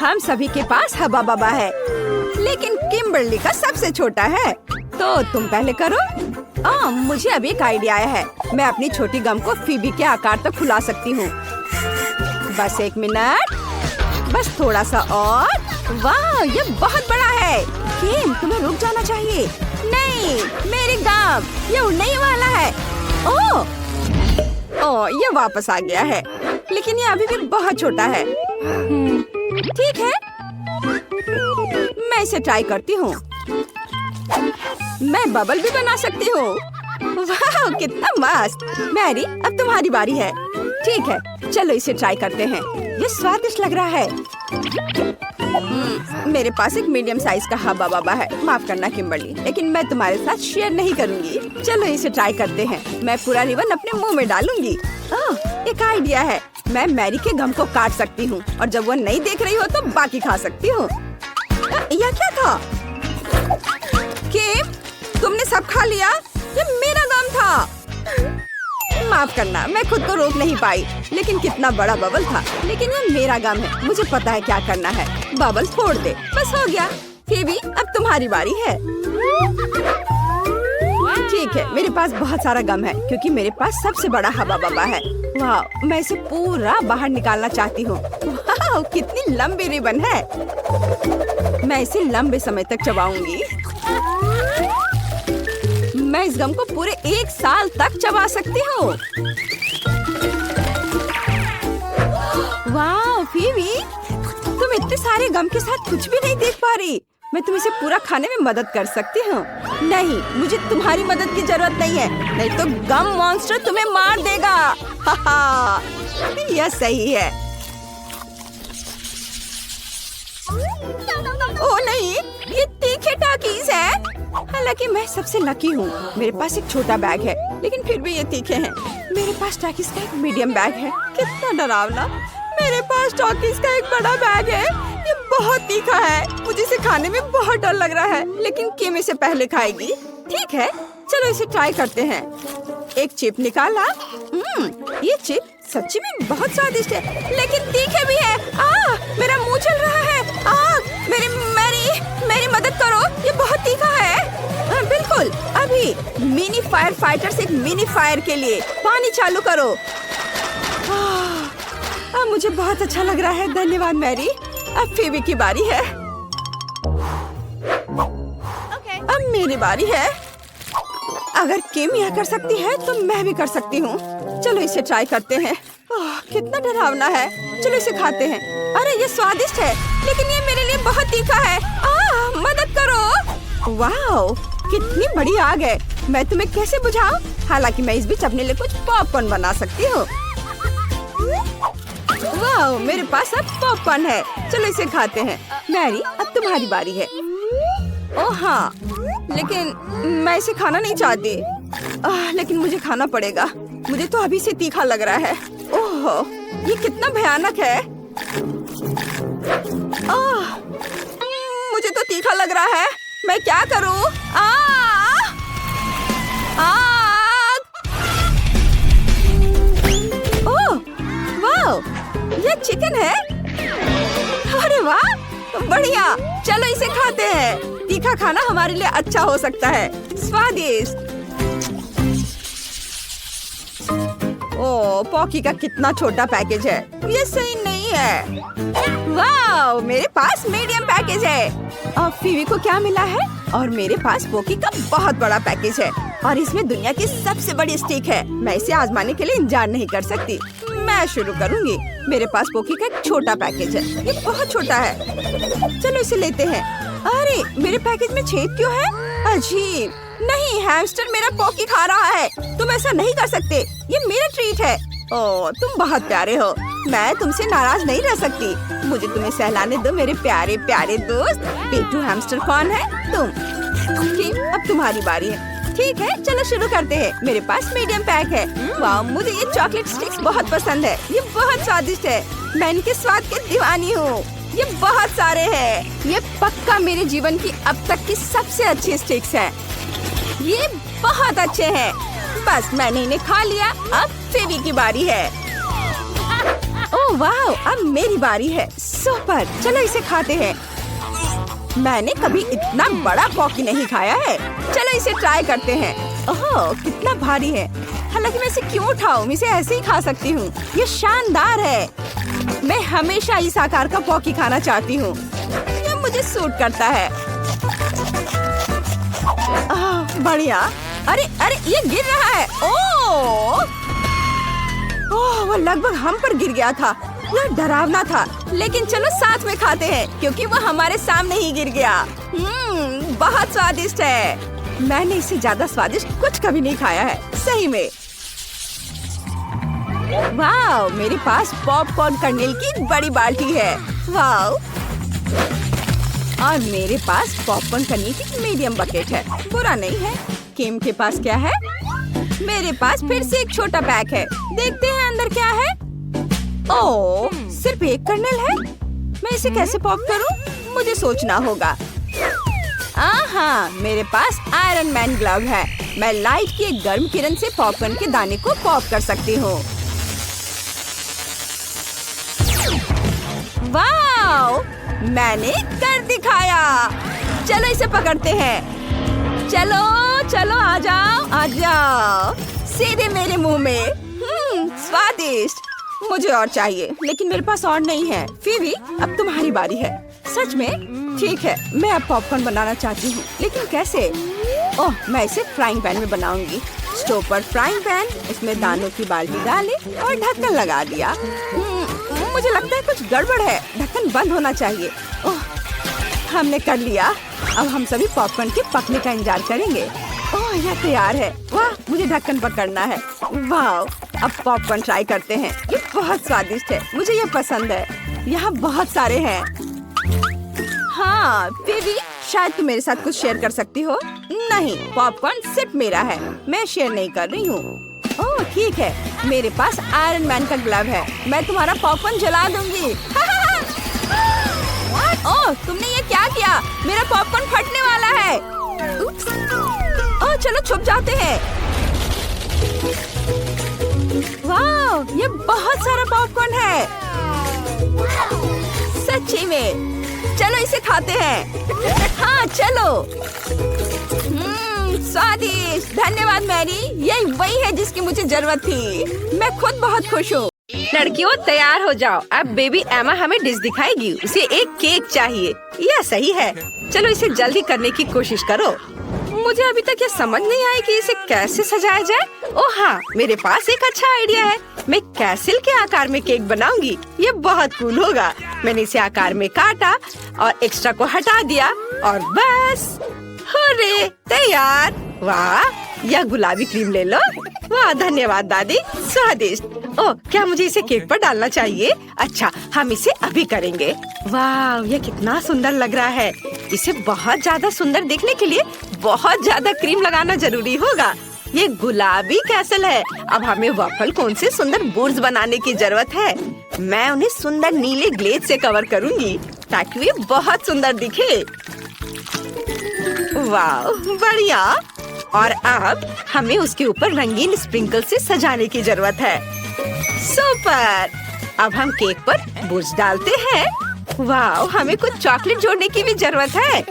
हम सभी के पास हब्बा बब्बा है, लेकिन किम्बर्ली का सबसे छोटा है। तो तुम पहले करो। मुझे अभी एक आइडिया आया है। मैं अपनी छोटी गम को फीबी के आकार तक फुला सकती हूँ। बस 1 मिनट, बस थोड़ा सा और। वाह, ये बहुत बड़ा है। किम, तुम्हें रुक जाना चाहिए। नहीं, मेरी गम, ये उड़ने ही वाला है। ओह, ये वापस आ गया है, लेकिन ये अभी भी बहुत छोटा है। ठीक है, मैं इसे ट्राई करती हूँ। मैं बबल भी बना सकती हूँ। वाह, कितना मस्त। मैरी, अब तुम्हारी बारी है। ठीक है, चलो इसे ट्राई करते हैं। ये स्वादिष्ट लग रहा है। मेरे पास एक मीडियम साइज का हब्बा बब्बा है। माफ करना किम्बर्ली, लेकिन मैं तुम्हारे साथ शेयर नहीं करूंगी। चलो इसे ट्राई करते हैं। मैं पूरा रिबन अपने मुंह में डालूंगी। एक आइडिया है। मैं मैरी के गम को काट सकती हूँ और जब वो नहीं देख रही हो तो बाकी खा सकती हूँ। यह क्या था? किम, तुमने सब खा लिया? ये मेरा गम था। माफ करना, मैं खुद को रोक नहीं पाई। लेकिन कितना बड़ा बबल था। लेकिन ये मेरा गम है, मुझे पता है क्या करना है। बबल फोड़ दे। बस हो गया। फीबी, अब तुम्हारी बारी है। ठीक है, मेरे पास बहुत सारा गम है क्योंकि मेरे पास सबसे बड़ा हब्बा बब्बा है। वाह, मैं इसे पूरा बाहर निकालना चाहती हूँ। वाह, कितनी लंबी रिबन है। मैं इसे लंबे समय तक चबाऊंगी। मैं इस गम को पूरे 1 साल तक चबा सकती हूँ। वाह फीबी, तुम इतने सारे गम के साथ कुछ भी नहीं देख पा रही। मैं तुम्हें इसे पूरा खाने में मदद कर सकती हूँ। नहीं, मुझे तुम्हारी मदद की जरूरत नहीं है, नहीं तो गम मॉन्स्टर तुम्हें मार देगा। हाहा, यह सही है। ओह नहीं, ये तीखे टाकीज है। हालांकि मैं सबसे लकी हूँ। मेरे पास एक छोटा बैग है, लेकिन फिर भी ये तीखे हैं। मेरे पास टाकीज का एक मीडियम बैग है। कितना डरावना। मेरे पास टाकीज का एक बड़ा बैग है। ये बहुत तीखा है। मुझे इसे खाने में बहुत डर लग रहा है, लेकिन किम इसे पहले खाएगी। ठीक है, चलो इसे ट्राई करते हैं। एक चिप निकाला। ये चिप सच्ची में बहुत स्वादिष्ट है, लेकिन तीखे भी है। मेरा मुंह चल रहा है। मेरी मदद करो, ये बहुत तीखा है। बिल्कुल, अभी मिनी फायर फाइटर्स एक मिनी फायर के लिए पानी चालू करो। मुझे बहुत अच्छा लग रहा है। धन्यवाद मैरी। अब फीबी की बारी है। अब मेरी बारी है। अगर किम यह कर सकती है तो मैं भी कर सकती हूँ। चलो इसे ट्राई करते हैं। कितना डरावना है। चलो इसे खाते हैं। अरे ये स्वादिष्ट है, लेकिन ये मेरे लिए बहुत तीखा है। मदद करो। वाह, कितनी बड़ी आग है। मैं तुम्हें कैसे बुझाऊं? हालांकि मैं इस बीच अपने लिए कुछ पॉपकॉर्न बना सकती हूँ। वाह, मेरे पास अब पॉपकॉर्न है। चलो इसे खाते हैं। मैरी, अब तुम्हारी बारी है। ओह हाँ, लेकिन मैं इसे खाना नहीं चाहती। लेकिन मुझे खाना पड़ेगा। मुझे तो अभी से तीखा लग रहा है। ओह, ये कितना भयानक है। मुझे तो तीखा लग रहा है। मैं क्या करूं? ओह, वाह, ये चिकन है। अरे वाह, बढ़िया। चलो इसे खाते हैं। तीखा खाना हमारे लिए अच्छा हो सकता है। स्वादिष्ट। ओह, पॉकी का कितना छोटा पैकेज है। ये सही नहीं है। वाह, मेरे पास मीडियम पैकेज है। और फीवी को क्या मिला है? और मेरे पास पोकी का बहुत बड़ा पैकेज है और इसमें दुनिया की सबसे बड़ी स्टिक है। मैं इसे आजमाने के लिए इंतजार नहीं कर सकती। मैं शुरू करूंगी। मेरे पास पोकी का एक छोटा पैकेज है। ये बहुत छोटा है। चलो इसे लेते हैं। अरे, मेरे पैकेज में छेद क्यों है? अजीब। नहीं, हैमस्टर मेरा पोकी खा रहा है। तुम ऐसा नहीं कर सकते। ये मेरा ट्रीट है। ओह, तुम बहुत प्यारे हो। मैं तुमसे नाराज नहीं रह सकती। मुझे तुम्हें सहलाने दो मेरे प्यारे प्यारे दोस्त। पेटू हैमस्टर कौन है? तुम। ठीक, अब तुम्हारी बारी है। ठीक है, चलो शुरू करते हैं। मेरे पास मीडियम पैक है। वाह, मुझे ये चॉकलेट स्टिक्स बहुत पसंद है। ये बहुत स्वादिष्ट है। मैं इनके स्वाद की दीवानी हूँ। ये बहुत सारे हैं। ये पक्का मेरे जीवन की अब तक की सबसे अच्छी स्टिक्स है। ये बहुत अच्छे हैं। बस मैंने इन्हें खा लिया। अब फेवी की बारी है। ओह वाह, अब मेरी बारी है। सुपर, चलो इसे खाते हैं। मैंने कभी इतना बड़ा पॉकी नहीं खाया है। चलो इसे ट्राई करते हैं। ओह, कितना भारी है। हालांकि मैं इसे क्यों उठाऊं, इसे ऐसे ही खा सकती हूँ। ये शानदार है। मैं हमेशा इस आकार का पॉकी खाना चाहती हूँ। ये मुझे सूट करता है। बढ़िया। अरे अरे, ये गिर रहा है। ओह, वो लगभग हम पर गिर गया था। यह डरावना था, लेकिन चलो साथ में खाते हैं क्योंकि वो हमारे सामने ही गिर गया। बहुत स्वादिष्ट है। मैंने इससे ज्यादा स्वादिष्ट कुछ कभी नहीं खाया है, सही में। वाह, मेरे पास पॉपकॉर्न कर्नेल की बड़ी बाल्टी है। वाह, और मेरे पास पॉपकॉर्न कर्नेल की मीडियम बकेट है। बुरा नहीं है। किम के पास क्या है? मेरे पास फिर से एक छोटा पैक है। देखते हैं अंदर क्या है। ओह, सिर्फ एक कर्नेल है। मैं इसे कैसे पॉप करूं? मुझे सोचना होगा। हाँ, मेरे पास आयरन मैन ग्लव है। मैं लाइट की एक गर्म किरण से पॉपकॉर्न के दाने को पॉप कर सकती हूँ। वाह, मैंने कर दिखाया। चलो इसे पकड़ते हैं। चलो चलो, आ जाओ आ जाओ, सीधे मेरे मुंह में। स्वादिष्ट। मुझे और चाहिए, लेकिन मेरे पास और नहीं है। फीवी, अब तुम्हारी बारी है। सच में? ठीक है, मैं अब पॉपकॉर्न बनाना चाहती हूँ, लेकिन कैसे? ओह, मैं इसे फ्राइंग पैन में बनाऊंगी। स्टोव पर फ्राइंग पैन, इसमें दानों की बाल्टी डाली और ढक्कन लगा दिया। मुझे लगता है कुछ गड़बड़ है। ढक्कन बंद होना चाहिए। ओह, हमने कर लिया। अब हम सभी पॉपकॉर्न के पकने का इंतजार करेंगे। ओह, यह तैयार है। वाह, मुझे ढक्कन पकड़ना है। वाह, अब पॉपकॉर्न ट्राई करते हैं। ये बहुत स्वादिष्ट है, मुझे ये पसंद है। यहाँ बहुत सारे हैं। हाँ, फिर शायद तुम मेरे साथ कुछ शेयर कर सकती हो। नहीं, पॉपकॉर्न सिर्फ मेरा है, मैं शेयर नहीं कर रही हूँ। ओह, ठीक है, मेरे पास आयरन मैन का ग्लव है। मैं तुम्हारा पॉपकॉर्न जला दूंगी। ओह, तुमने ये क्या किया? मेरा पॉपकॉर्न फटने वाला है। ओह, चलो छुप जाते हैं। वाह, ये बहुत सारा पॉपकॉर्न है। सच्ची में। चलो इसे खाते हैं। हाँ, चलो। स्वादिष्ट। धन्यवाद मैरी, यही वही है जिसकी मुझे जरूरत थी। मैं खुद बहुत खुश हूँ। लड़कियों, तैयार हो जाओ। अब बेबी एमा हमें डिश दिखाएगी। उसे एक केक चाहिए। यह सही है। चलो इसे जल्दी करने की कोशिश करो। मुझे अभी तक ये समझ नहीं आई कि इसे कैसे सजाया जाए। ओह हाँ, मेरे पास एक अच्छा आइडिया है। मैं कैसल के आकार में केक बनाऊंगी। ये बहुत कूल होगा। मैंने इसे आकार में काटा और एक्स्ट्रा को हटा दिया और बस हुर्रे, तैयार। वाह, यह गुलाबी क्रीम ले लो। वाह, धन्यवाद दादी, स्वादिष्ट। ओह, क्या मुझे इसे केक पर डालना चाहिए? अच्छा, हम इसे अभी करेंगे। वाह, यह कितना सुंदर लग रहा है। इसे बहुत ज्यादा सुंदर दिखने के लिए बहुत ज्यादा क्रीम लगाना जरूरी होगा। ये गुलाबी कैसल है। अब हमें वफल कोन से सुंदर बोर्ड्स बनाने की जरूरत है। मैं उन्हें सुंदर नीले ग्लेज से कवर करूंगी ताकि वे बहुत सुंदर दिखे। वाह, बढ़िया। और अब हमें उसके ऊपर रंगीन स्प्रिंकल से सजाने की जरूरत है। सुपर। अब हम केक पर बुर्ज डालते हैं। वाह, हमें कुछ चॉकलेट जोड़ने की भी जरूरत है।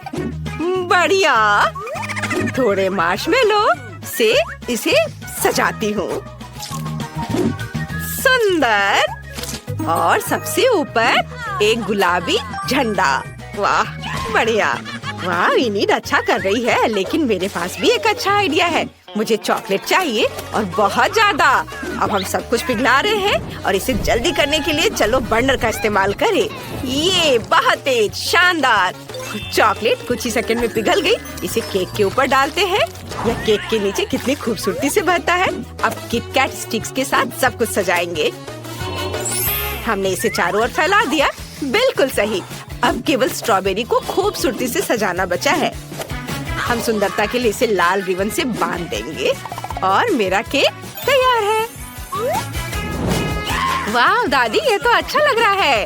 बढ़िया। थोड़े मार्शमेलो से इसे सजाती हूँ। सुंदर। और सबसे ऊपर एक गुलाबी झंडा। वाह, बढ़िया। वाह, इनीड अच्छा कर रही है, लेकिन मेरे पास भी एक अच्छा आइडिया है। मुझे चॉकलेट चाहिए और बहुत ज्यादा। अब हम सब कुछ पिघला रहे हैं और इसे जल्दी करने के लिए चलो बर्नर का इस्तेमाल करें। ये बहुत तेज, शानदार। चॉकलेट कुछ ही सेकंड में पिघल गई। इसे केक के ऊपर डालते हैं। यह केक के नीचे कितनी खूबसूरती से बहता है। अब किटकैट स्टिक्स के साथ सब कुछ सजाएंगे। हमने इसे चारों ओर फैला दिया। बिल्कुल सही। अब केवल स्ट्रॉबेरी को खूबसूरती से सजाना बचा है। हम सुंदरता के लिए इसे लाल रिबन से बांध देंगे और मेरा केक तैयार है। वाह दादी, ये तो अच्छा लग रहा है।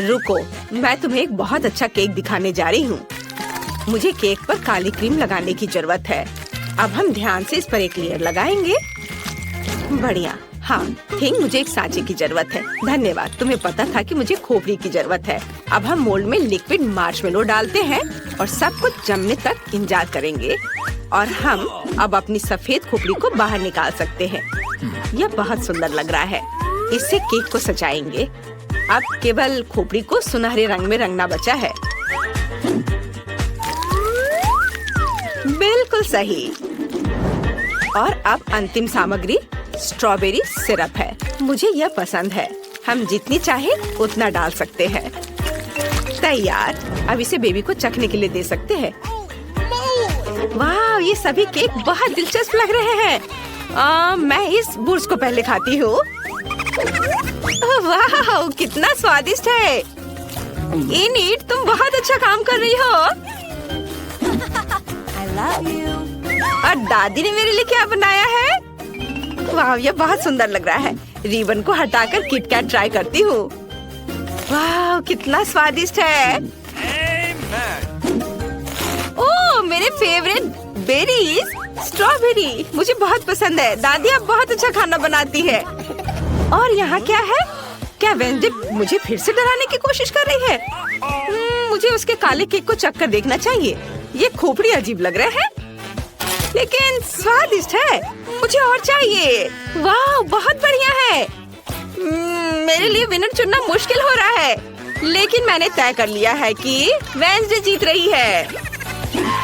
रुको, मैं तुम्हें एक बहुत अच्छा केक दिखाने जा रही हूँ। मुझे केक पर काली क्रीम लगाने की जरूरत है। अब हम ध्यान से इस पर एक लेयर लगाएंगे। बढ़िया। हाँ थिंग, मुझे एक सांचे की जरूरत है। धन्यवाद, तुम्हें पता था कि मुझे खोपड़ी की जरूरत है। अब हम मोल्ड में लिक्विड मार्शमेलो डालते हैं और सब कुछ जमने तक इंतजार करेंगे और हम अब अपनी सफेद खोपड़ी को बाहर निकाल सकते हैं। यह बहुत सुंदर लग रहा है। इससे केक को सजाएंगे। अब केवल खोपड़ी को सुनहरे रंग में रंगना बचा है। बिल्कुल सही। और अब अंतिम सामग्री स्ट्रॉबेरी सिरप है। मुझे यह पसंद है। हम जितनी चाहे उतना डाल सकते हैं। तैयार। अब इसे बेबी को चखने के लिए दे सकते हैं। वाह, ये सभी केक बहुत दिलचस्प लग रहे हैं। मैं इस बुर्ज को पहले खाती हूँ। वाह, कितना स्वादिष्ट है। इनिट, तुम बहुत अच्छा काम कर रही हो। I love you. और दादी ने मेरे लिए क्या बनाया है? वाह, ये बहुत सुंदर लग रहा है। रिबन को हटाकर किटकैट ट्राई करती हूँ। वाह, कितना स्वादिष्ट है। ओह, मेरे फेवरेट बेरीज, स्ट्रॉबेरी मुझे बहुत पसंद है। दादी आप बहुत अच्छा खाना बनाती है। और यहाँ क्या है? क्या वेंसडे मुझे फिर से डराने की कोशिश कर रही है? मुझे उसके काले केक को चखकर देखना चाहिए। ये खोपड़ी अजीब लग रहा है, लेकिन स्वादिष्ट है। मुझे और चाहिए। वाह, बहुत बढ़िया है। मेरे लिए विनर चुनना मुश्किल हो रहा है, लेकिन मैंने तय कर लिया है कि वेंसडे जीत रही है।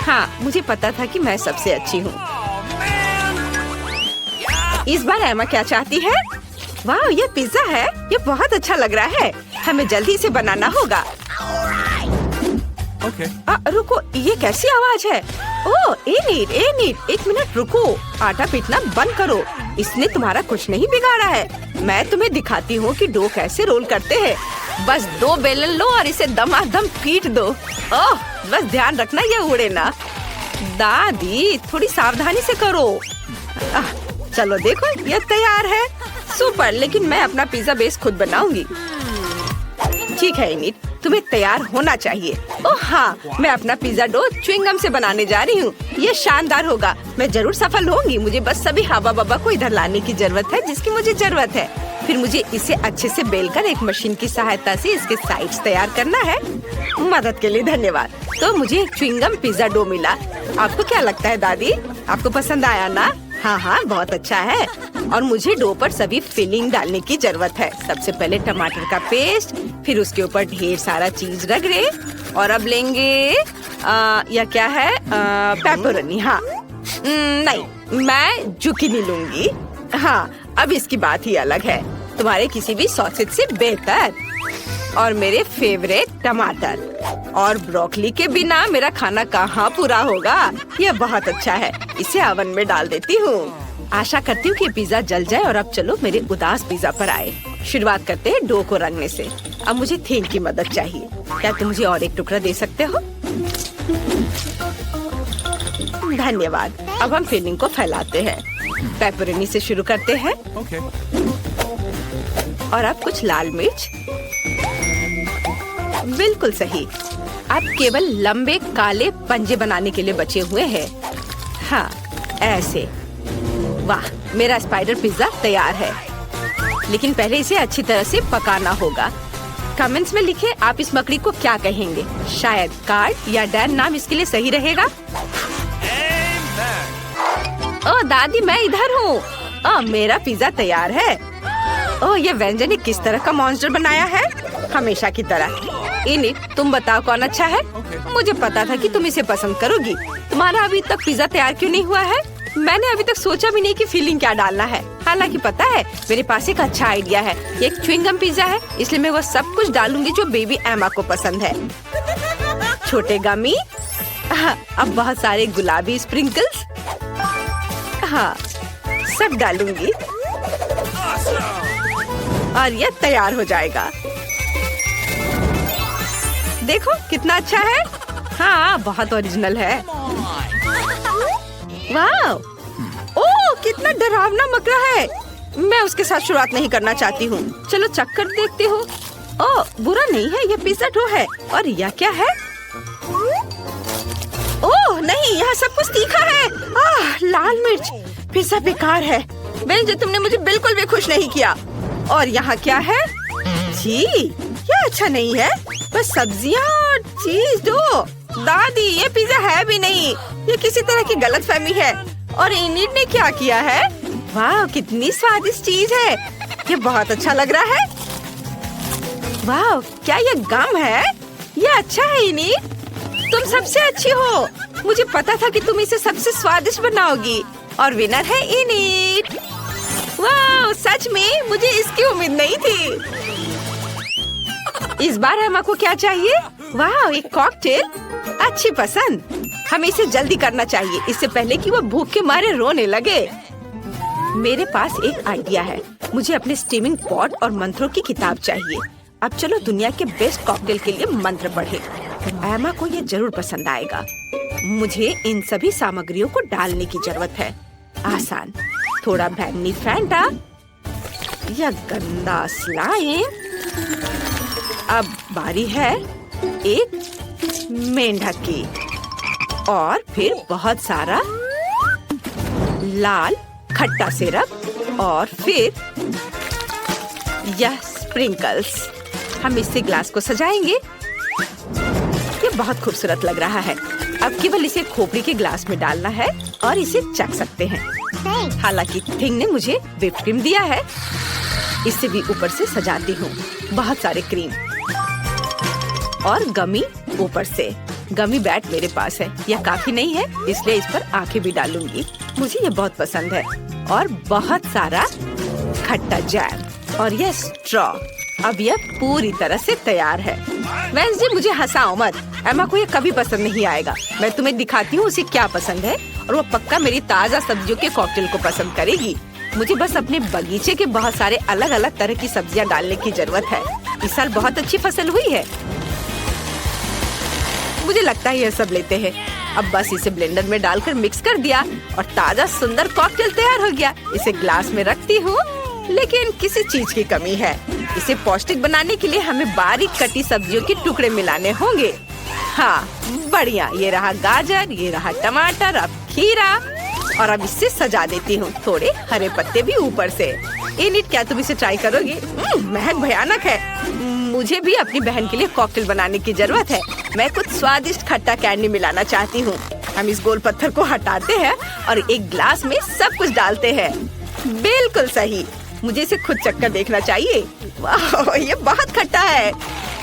हाँ, मुझे पता था कि मैं सबसे अच्छी हूँ। इस बार एमा क्या चाहती है? वाह, ये पिज्जा है। ये बहुत अच्छा लग रहा है। हमें जल्दी इसे बनाना होगा। Okay. रुको, ये कैसी आवाज है? ओह, एनीट, एक मिनट रुको। आटा पीटना बंद करो। इसने तुम्हारा कुछ नहीं बिगाड़ा है। मैं तुम्हें दिखाती हूँ कि डो कैसे रोल करते हैं। बस 2 बेलन लो और इसे दमादम पीट दो। ओह, बस ध्यान रखना ये उड़े ना। दादी, थोड़ी सावधानी से करो। चलो देखो, ये तैयार है। सुपर, लेकिन मैं अपना पिज्जा बेस खुद बनाऊंगी। ठीक है इनिट, तुम्हें तैयार होना चाहिए। ओह हाँ, मैं अपना पिज्जा डो च्युइंगम से बनाने जा रही हूँ। ये शानदार होगा। मैं जरूर सफल होंगी। मुझे बस सभी हवा बब्बा को इधर लाने की जरूरत है जिसकी मुझे जरूरत है। फिर मुझे इसे अच्छे से बेलकर एक मशीन की सहायता से इसके साइड्स तैयार करना है। मदद के लिए धन्यवाद। तो मुझे एक च्युइंगम पिज्जा डो मिला। आपको क्या लगता है दादी? आपको पसंद आया ना? हाँ, बहुत अच्छा है। और मुझे डो पर सभी फिलिंग डालने की जरूरत है। सबसे पहले टमाटर का पेस्ट, फिर उसके ऊपर ढेर सारा चीज रगड़े और अब लेंगे या क्या है, पेपरोनी। हाँ, नहीं, मैं जुकीनी लूंगी। हाँ, अब इसकी बात ही अलग है। तुम्हारे किसी भी सॉसेज से बेहतर। और मेरे फेवरेट टमाटर और ब्रोकली के बिना मेरा खाना कहाँ पूरा होगा। यह बहुत अच्छा है। इसे ओवन में डाल देती हूँ। आशा करती हूँ कि पिज्जा जल जाए। और अब चलो मेरे उदास पिज्जा पर आए। शुरुआत करते हैं डो को रंगने से। अब मुझे थिंग की मदद चाहिए। क्या तुम मुझे और एक टुकड़ा दे सकते हो? धन्यवाद। अब हम फिलिंग को फैलाते हैं। पेपरोनी से शुरू करते हैं। Okay. और अब कुछ लाल मिर्च। बिल्कुल सही। अब केवल लंबे काले पंजे बनाने के लिए बचे हुए हैं। हाँ, ऐसे। वाह, मेरा स्पाइडर पिज्जा तैयार है। लेकिन पहले इसे अच्छी तरह से पकाना होगा। कमेंट्स में लिखें आप इस मकड़ी को क्या कहेंगे। शायद कार्ड या डैन नाम इसके लिए सही रहेगा। ओह दादी, मैं इधर हूँ। मेरा पिज्जा तैयार है। ओह, ये व्यंजन ने किस तरह का मॉन्स्टर बनाया है? हमेशा की तरह। इनिट, तुम बताओ कौन अच्छा है? मुझे पता था कि तुम इसे पसंद करोगी। तुम्हारा अभी तक पिज्जा तैयार क्यों नहीं हुआ है? मैंने अभी तक सोचा भी नहीं कि फिलिंग क्या डालना है। हालांकि पता है, मेरे पास एक अच्छा आइडिया है। ये एक च्युइंगम पिज्जा है, इसलिए मैं वो सब कुछ डालूंगी जो बेबी एमा को पसंद है। छोटे गमी, अब बहुत सारे गुलाबी स्प्रिंकल्स, हाँ, सब डालूंगी और ये तैयार हो जाएगा। देखो कितना अच्छा है। हाँ, बहुत ओरिजिनल है। वाह, ओह, कितना डरावना मकड़ा है। मैं उसके साथ शुरुआत नहीं करना चाहती हूँ। चलो चक्कर देखती हूँ। ओह, बुरा नहीं है, ये पिज्जा डो है। और यह क्या है? ओह नहीं, यहाँ सब कुछ तीखा है। लाल मिर्च। पिज्जा बेकार है। वेंसडे, तुमने मुझे बिल्कुल भी खुश नहीं किया। और यहाँ क्या है? जी, ये अच्छा नहीं है। बस सब्जियाँ और चीज दो। दादी, ये पिज्जा है भी नहीं, ये किसी तरह की गलतफहमी है। और इनिट ने क्या किया है? वाह, कितनी स्वादिष्ट चीज है। ये बहुत अच्छा लग रहा है। वाह, क्या ये गम है? ये अच्छा है इनिट, तुम सबसे अच्छी हो। मुझे पता था कि तुम इसे सबसे स्वादिष्ट बनाओगी। और विनर है इनिट। वाह, सच में मुझे इसकी उम्मीद नहीं थी। इस बार एमा को क्या चाहिए? वाह, एक कॉकटेल, अच्छी पसंद। हमें इसे जल्दी करना चाहिए, इससे पहले कि वो भूख के मारे रोने लगे। मेरे पास एक आइडिया है। मुझे अपने स्टीमिंग पॉट और मंत्रों की किताब चाहिए। अब चलो दुनिया के बेस्ट कॉकटेल के लिए मंत्र पढ़े। एमा को ये जरूर पसंद आएगा। मुझे इन सभी सामग्रियों को डालने की जरूरत है। आसान, थोड़ा बैंगनी फैंटा, यह गंदा स्लाइम। अब बारी है एक मेंढक की, और फिर बहुत सारा लाल खट्टा सिरप, और फिर यह स्प्रिंकल्स। हम इससे ग्लास को सजाएंगे। ये बहुत खूबसूरत लग रहा है। अब केवल इसे खोपड़ी के ग्लास में डालना है और इसे चख सकते हैं। हालांकि थिंग ने मुझे व्हिप क्रीम दिया है, इससे भी ऊपर से सजाती हूँ। बहुत सारे क्रीम और गमी ऊपर से। गमी बैट मेरे पास है, यह काफी नहीं है, इसलिए इस पर आंखें भी डालूंगी। मुझे ये बहुत पसंद है। और बहुत सारा खट्टा जैम और यह स्ट्रॉ। अब यह पूरी तरह से तैयार है। वेंसडे, मुझे हंसाओ मत। एमा को ये कभी पसंद नहीं आएगा। मैं तुम्हें दिखाती हूँ उसे क्या पसंद है, और वो पक्का मेरी ताजा सब्जियों के कॉकटेल को पसंद करेगी। मुझे बस अपने बगीचे के बहुत सारे अलग अलग तरह की सब्जियाँ डालने की जरूरत है। इस साल बहुत अच्छी फसल हुई है। मुझे लगता है यह सब लेते हैं। अब बस इसे ब्लेंडर में डालकर मिक्स कर दिया और ताजा सुंदर कॉकटेल तैयार हो गया। इसे ग्लास में रखती हूँ, लेकिन किसी चीज की कमी है। इसे पौष्टिक बनाने के लिए हमें बारीक कटी सब्जियों के टुकड़े मिलाने होंगे। हाँ, बढ़िया। ये रहा गाजर, ये रहा टमाटर, अब खीरा, और अब इससे सजा देती हूँ। थोड़े हरे पत्ते भी ऊपर से। इनिट, क्या तुम इसे ट्राई करोगी? महक भयानक है। मुझे भी अपनी बहन के लिए कॉकटेल बनाने की जरूरत है। मैं कुछ स्वादिष्ट खट्टा कैंडी मिलाना चाहती हूँ। हम इस गोल पत्थर को हटाते हैं और एक ग्लास में सब कुछ डालते हैं। बिल्कुल सही। मुझे इसे खुद चक्कर देखना चाहिए। वाह, ये बहुत खट्टा है।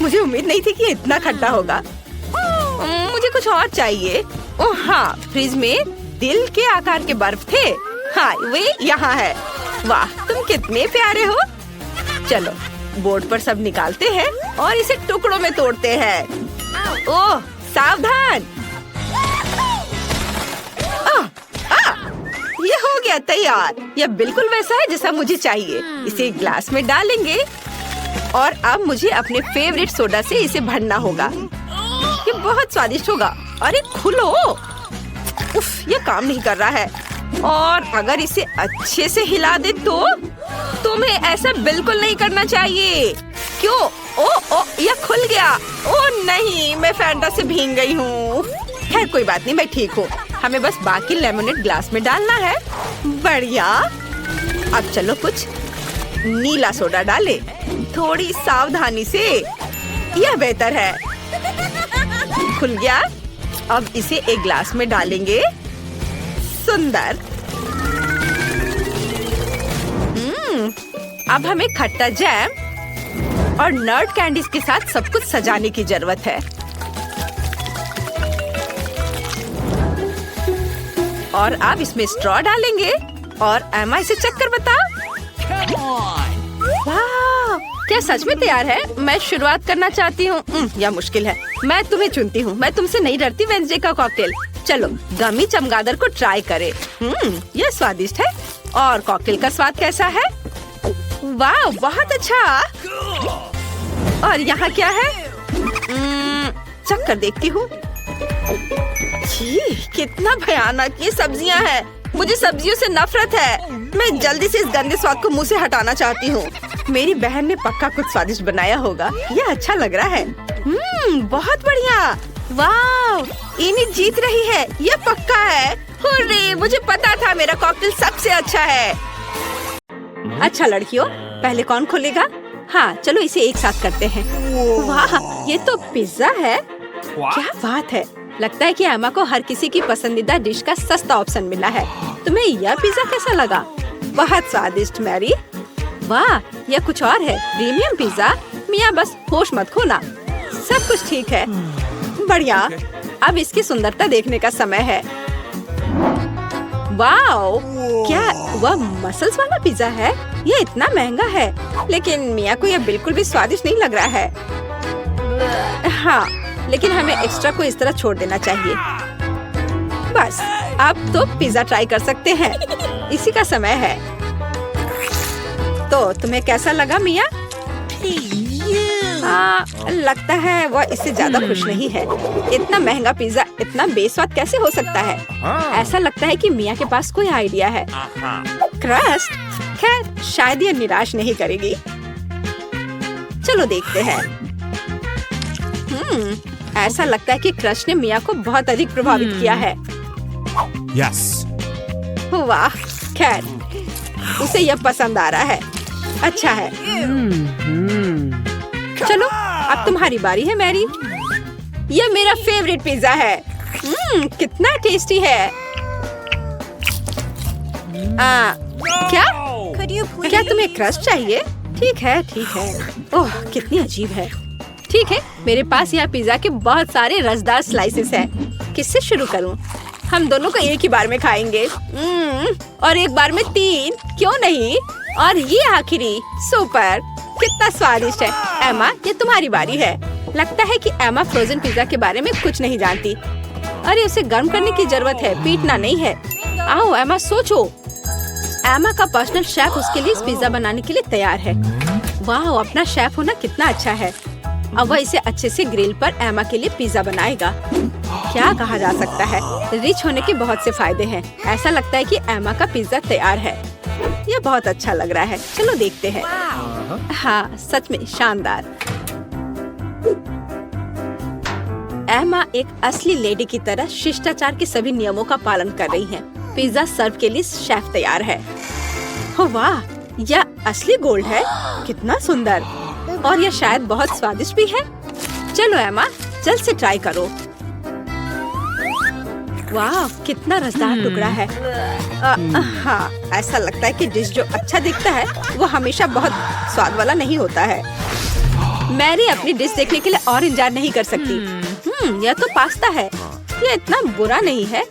मुझे उम्मीद नहीं थी कि इतना खट्टा होगा। मुझे कुछ और चाहिए। ओह हाँ, फ्रिज में दिल के आकार के बर्फ थे। हाँ, वे यहाँ है। वाह, तुम कितने प्यारे हो। चलो, बोर्ड पर सब निकालते हैं और इसे टुकड़ों में तोड़ते हैं। ओह, सावधान। ये हो गया तैयार। यह बिल्कुल वैसा है जैसा मुझे चाहिए। इसे एक ग्लास में डालेंगे और अब मुझे अपने फेवरेट सोडा से इसे भरना होगा। ये बहुत स्वादिष्ट होगा। अरे खुलो। उफ, ये काम नहीं कर रहा है। और अगर इसे अच्छे से हिला दे तो तुम्हें ऐसा बिल्कुल नहीं करना चाहिए। क्यों? ओ, यह खुल गया। ओ नहीं, मैं फैंटा से भीग गई हूँ। खैर कोई बात नहीं, मैं ठीक हूँ। हमें बस बाकी लेमनेड ग्लास में डालना है। बढ़िया। अब चलो कुछ नीला सोडा डाले, थोड़ी सावधानी से। यह बेहतर है। खुल गया। अब इसे एक ग्लास में डालेंगे। सुंदर। अब हमें खट्टा जैम और नट कैंडीज के साथ सब कुछ सजाने की जरूरत है। और अब इसमें स्ट्रॉ डालेंगे और एमा इसे चख कर बताओ। वाह, क्या सच में तैयार है? मैं शुरुआत करना चाहती हूँ। यह मुश्किल है। मैं तुम्हें चुनती हूँ। मैं तुमसे नहीं डरती। वेंसडे का कॉकटेल। चलो, गमी चमगादड़ को ट्राई करें। यह स्वादिष्ट है। और कॉकटेल का स्वाद कैसा है? वाह, बहुत अच्छा। और यहाँ क्या है? चख कर देखती हूँ। कितना भयानक ये सब्जियाँ हैं। मुझे सब्जियों से नफरत है। मैं जल्दी से इस गंदे स्वाद को मुंह से हटाना चाहती हूँ। मेरी बहन ने पक्का कुछ स्वादिष्ट बनाया होगा। यह अच्छा लग रहा है। बहुत बढ़िया। वाह, इनिट जीत रही है। यह पक्का है। हुर्रे, मुझे पता था मेरा कॉकटेल सबसे अच्छा है। अच्छा लड़कियों, पहले कौन खोलेगा? हाँ, चलो इसे एक साथ करते हैं। वाह, ये तो पिज्जा है। क्या बात है। लगता है कि एमा को हर किसी की पसंदीदा डिश का सस्ता ऑप्शन मिला है। तुम्हें यह पिज्जा कैसा लगा? बहुत स्वादिष्ट मैरी। वाह, यह कुछ और है, प्रीमियम पिज्जा। मिया बस होश मत खोना, सब कुछ ठीक है। बढ़िया, अब इसकी सुंदरता देखने का समय है। वाओ, क्या वह मसल्स वाला पिज्जा है? यह इतना महंगा है, लेकिन मिया को यह बिल्कुल भी स्वादिष्ट नहीं लग रहा है। हाँ, लेकिन हमें एक्स्ट्रा को इस तरह छोड़ देना चाहिए। बस, अब तो पिज्जा ट्राई कर सकते हैं। इसी का समय है। तो तुम्हें कैसा लगा मिया? लगता है वह इससे ज्यादा खुश नहीं है। इतना महंगा पिज्जा इतना बेस्वाद कैसे हो सकता है? ऐसा लगता है कि मिया के पास कोई आइडिया है। क्रस्ट, खैर शायद ये निराश नहीं करेगी। चलो देखते हैं। ऐसा लगता है कि क्रस्ट ने मिया को बहुत अधिक प्रभावित किया है। Yes. वाह, खैर उसे यह पसंद आ रहा है। अच्छा है। चलो, अब तुम्हारी बारी है मैरी। यह मेरा फेवरेट पिज्जा है। कितना टेस्टी है। क्या तुम्हें क्रस्ट चाहिए? ठीक है, ठीक है। ओह, कितनी अजीब है। ठीक है, मेरे पास यह पिज्जा के बहुत सारे रसदार स्लाइसेस हैं। किससे शुरू करूं? हम दोनों को एक ही बार में खाएंगे। और एक बार में 3, क्यों नहीं? और ये आखिरी, सुपर, कितना स्वादिष्ट है। एमा, ये तुम्हारी बारी है। लगता है कि एमा फ्रोजन पिज्जा के बारे में कुछ नहीं जानती। अरे उसे गर्म करने की जरूरत है, पीटना नहीं है। आओ एमा, सोचो। एमा का पर्सनल शेफ उसके लिए इस पिज्जा बनाने के लिए तैयार है। वाह, अपना शेफ होना कितना अच्छा है। अब वह इसे अच्छे से ग्रिल पर एमा के लिए पिज्जा बनाएगा। क्या कहा जा सकता है, रिच होने के बहुत से फायदे हैं। ऐसा लगता है कि एमा का पिज्जा तैयार है। यह बहुत अच्छा लग रहा है। चलो देखते हैं। हाँ, सच में शानदार। एमा एक असली लेडी की तरह शिष्टाचार के सभी नियमों का पालन कर रही है। पिज्जा सर्व के लिए शेफ तैयार है। हो वाह, यह असली गोल्ड है। कितना सुंदर, और यह शायद बहुत स्वादिष्ट भी है। चलो एमा, जल्द से ट्राई करो। वाह, कितना रसदार टुकड़ा है। हाँ, ऐसा लगता है कि डिश जो अच्छा दिखता है वो हमेशा बहुत स्वाद वाला नहीं होता है। मैरी अपनी डिश देखने के लिए और इंतजार नहीं कर सकती। यह तो पास्ता है। यह इतना बुरा नहीं है।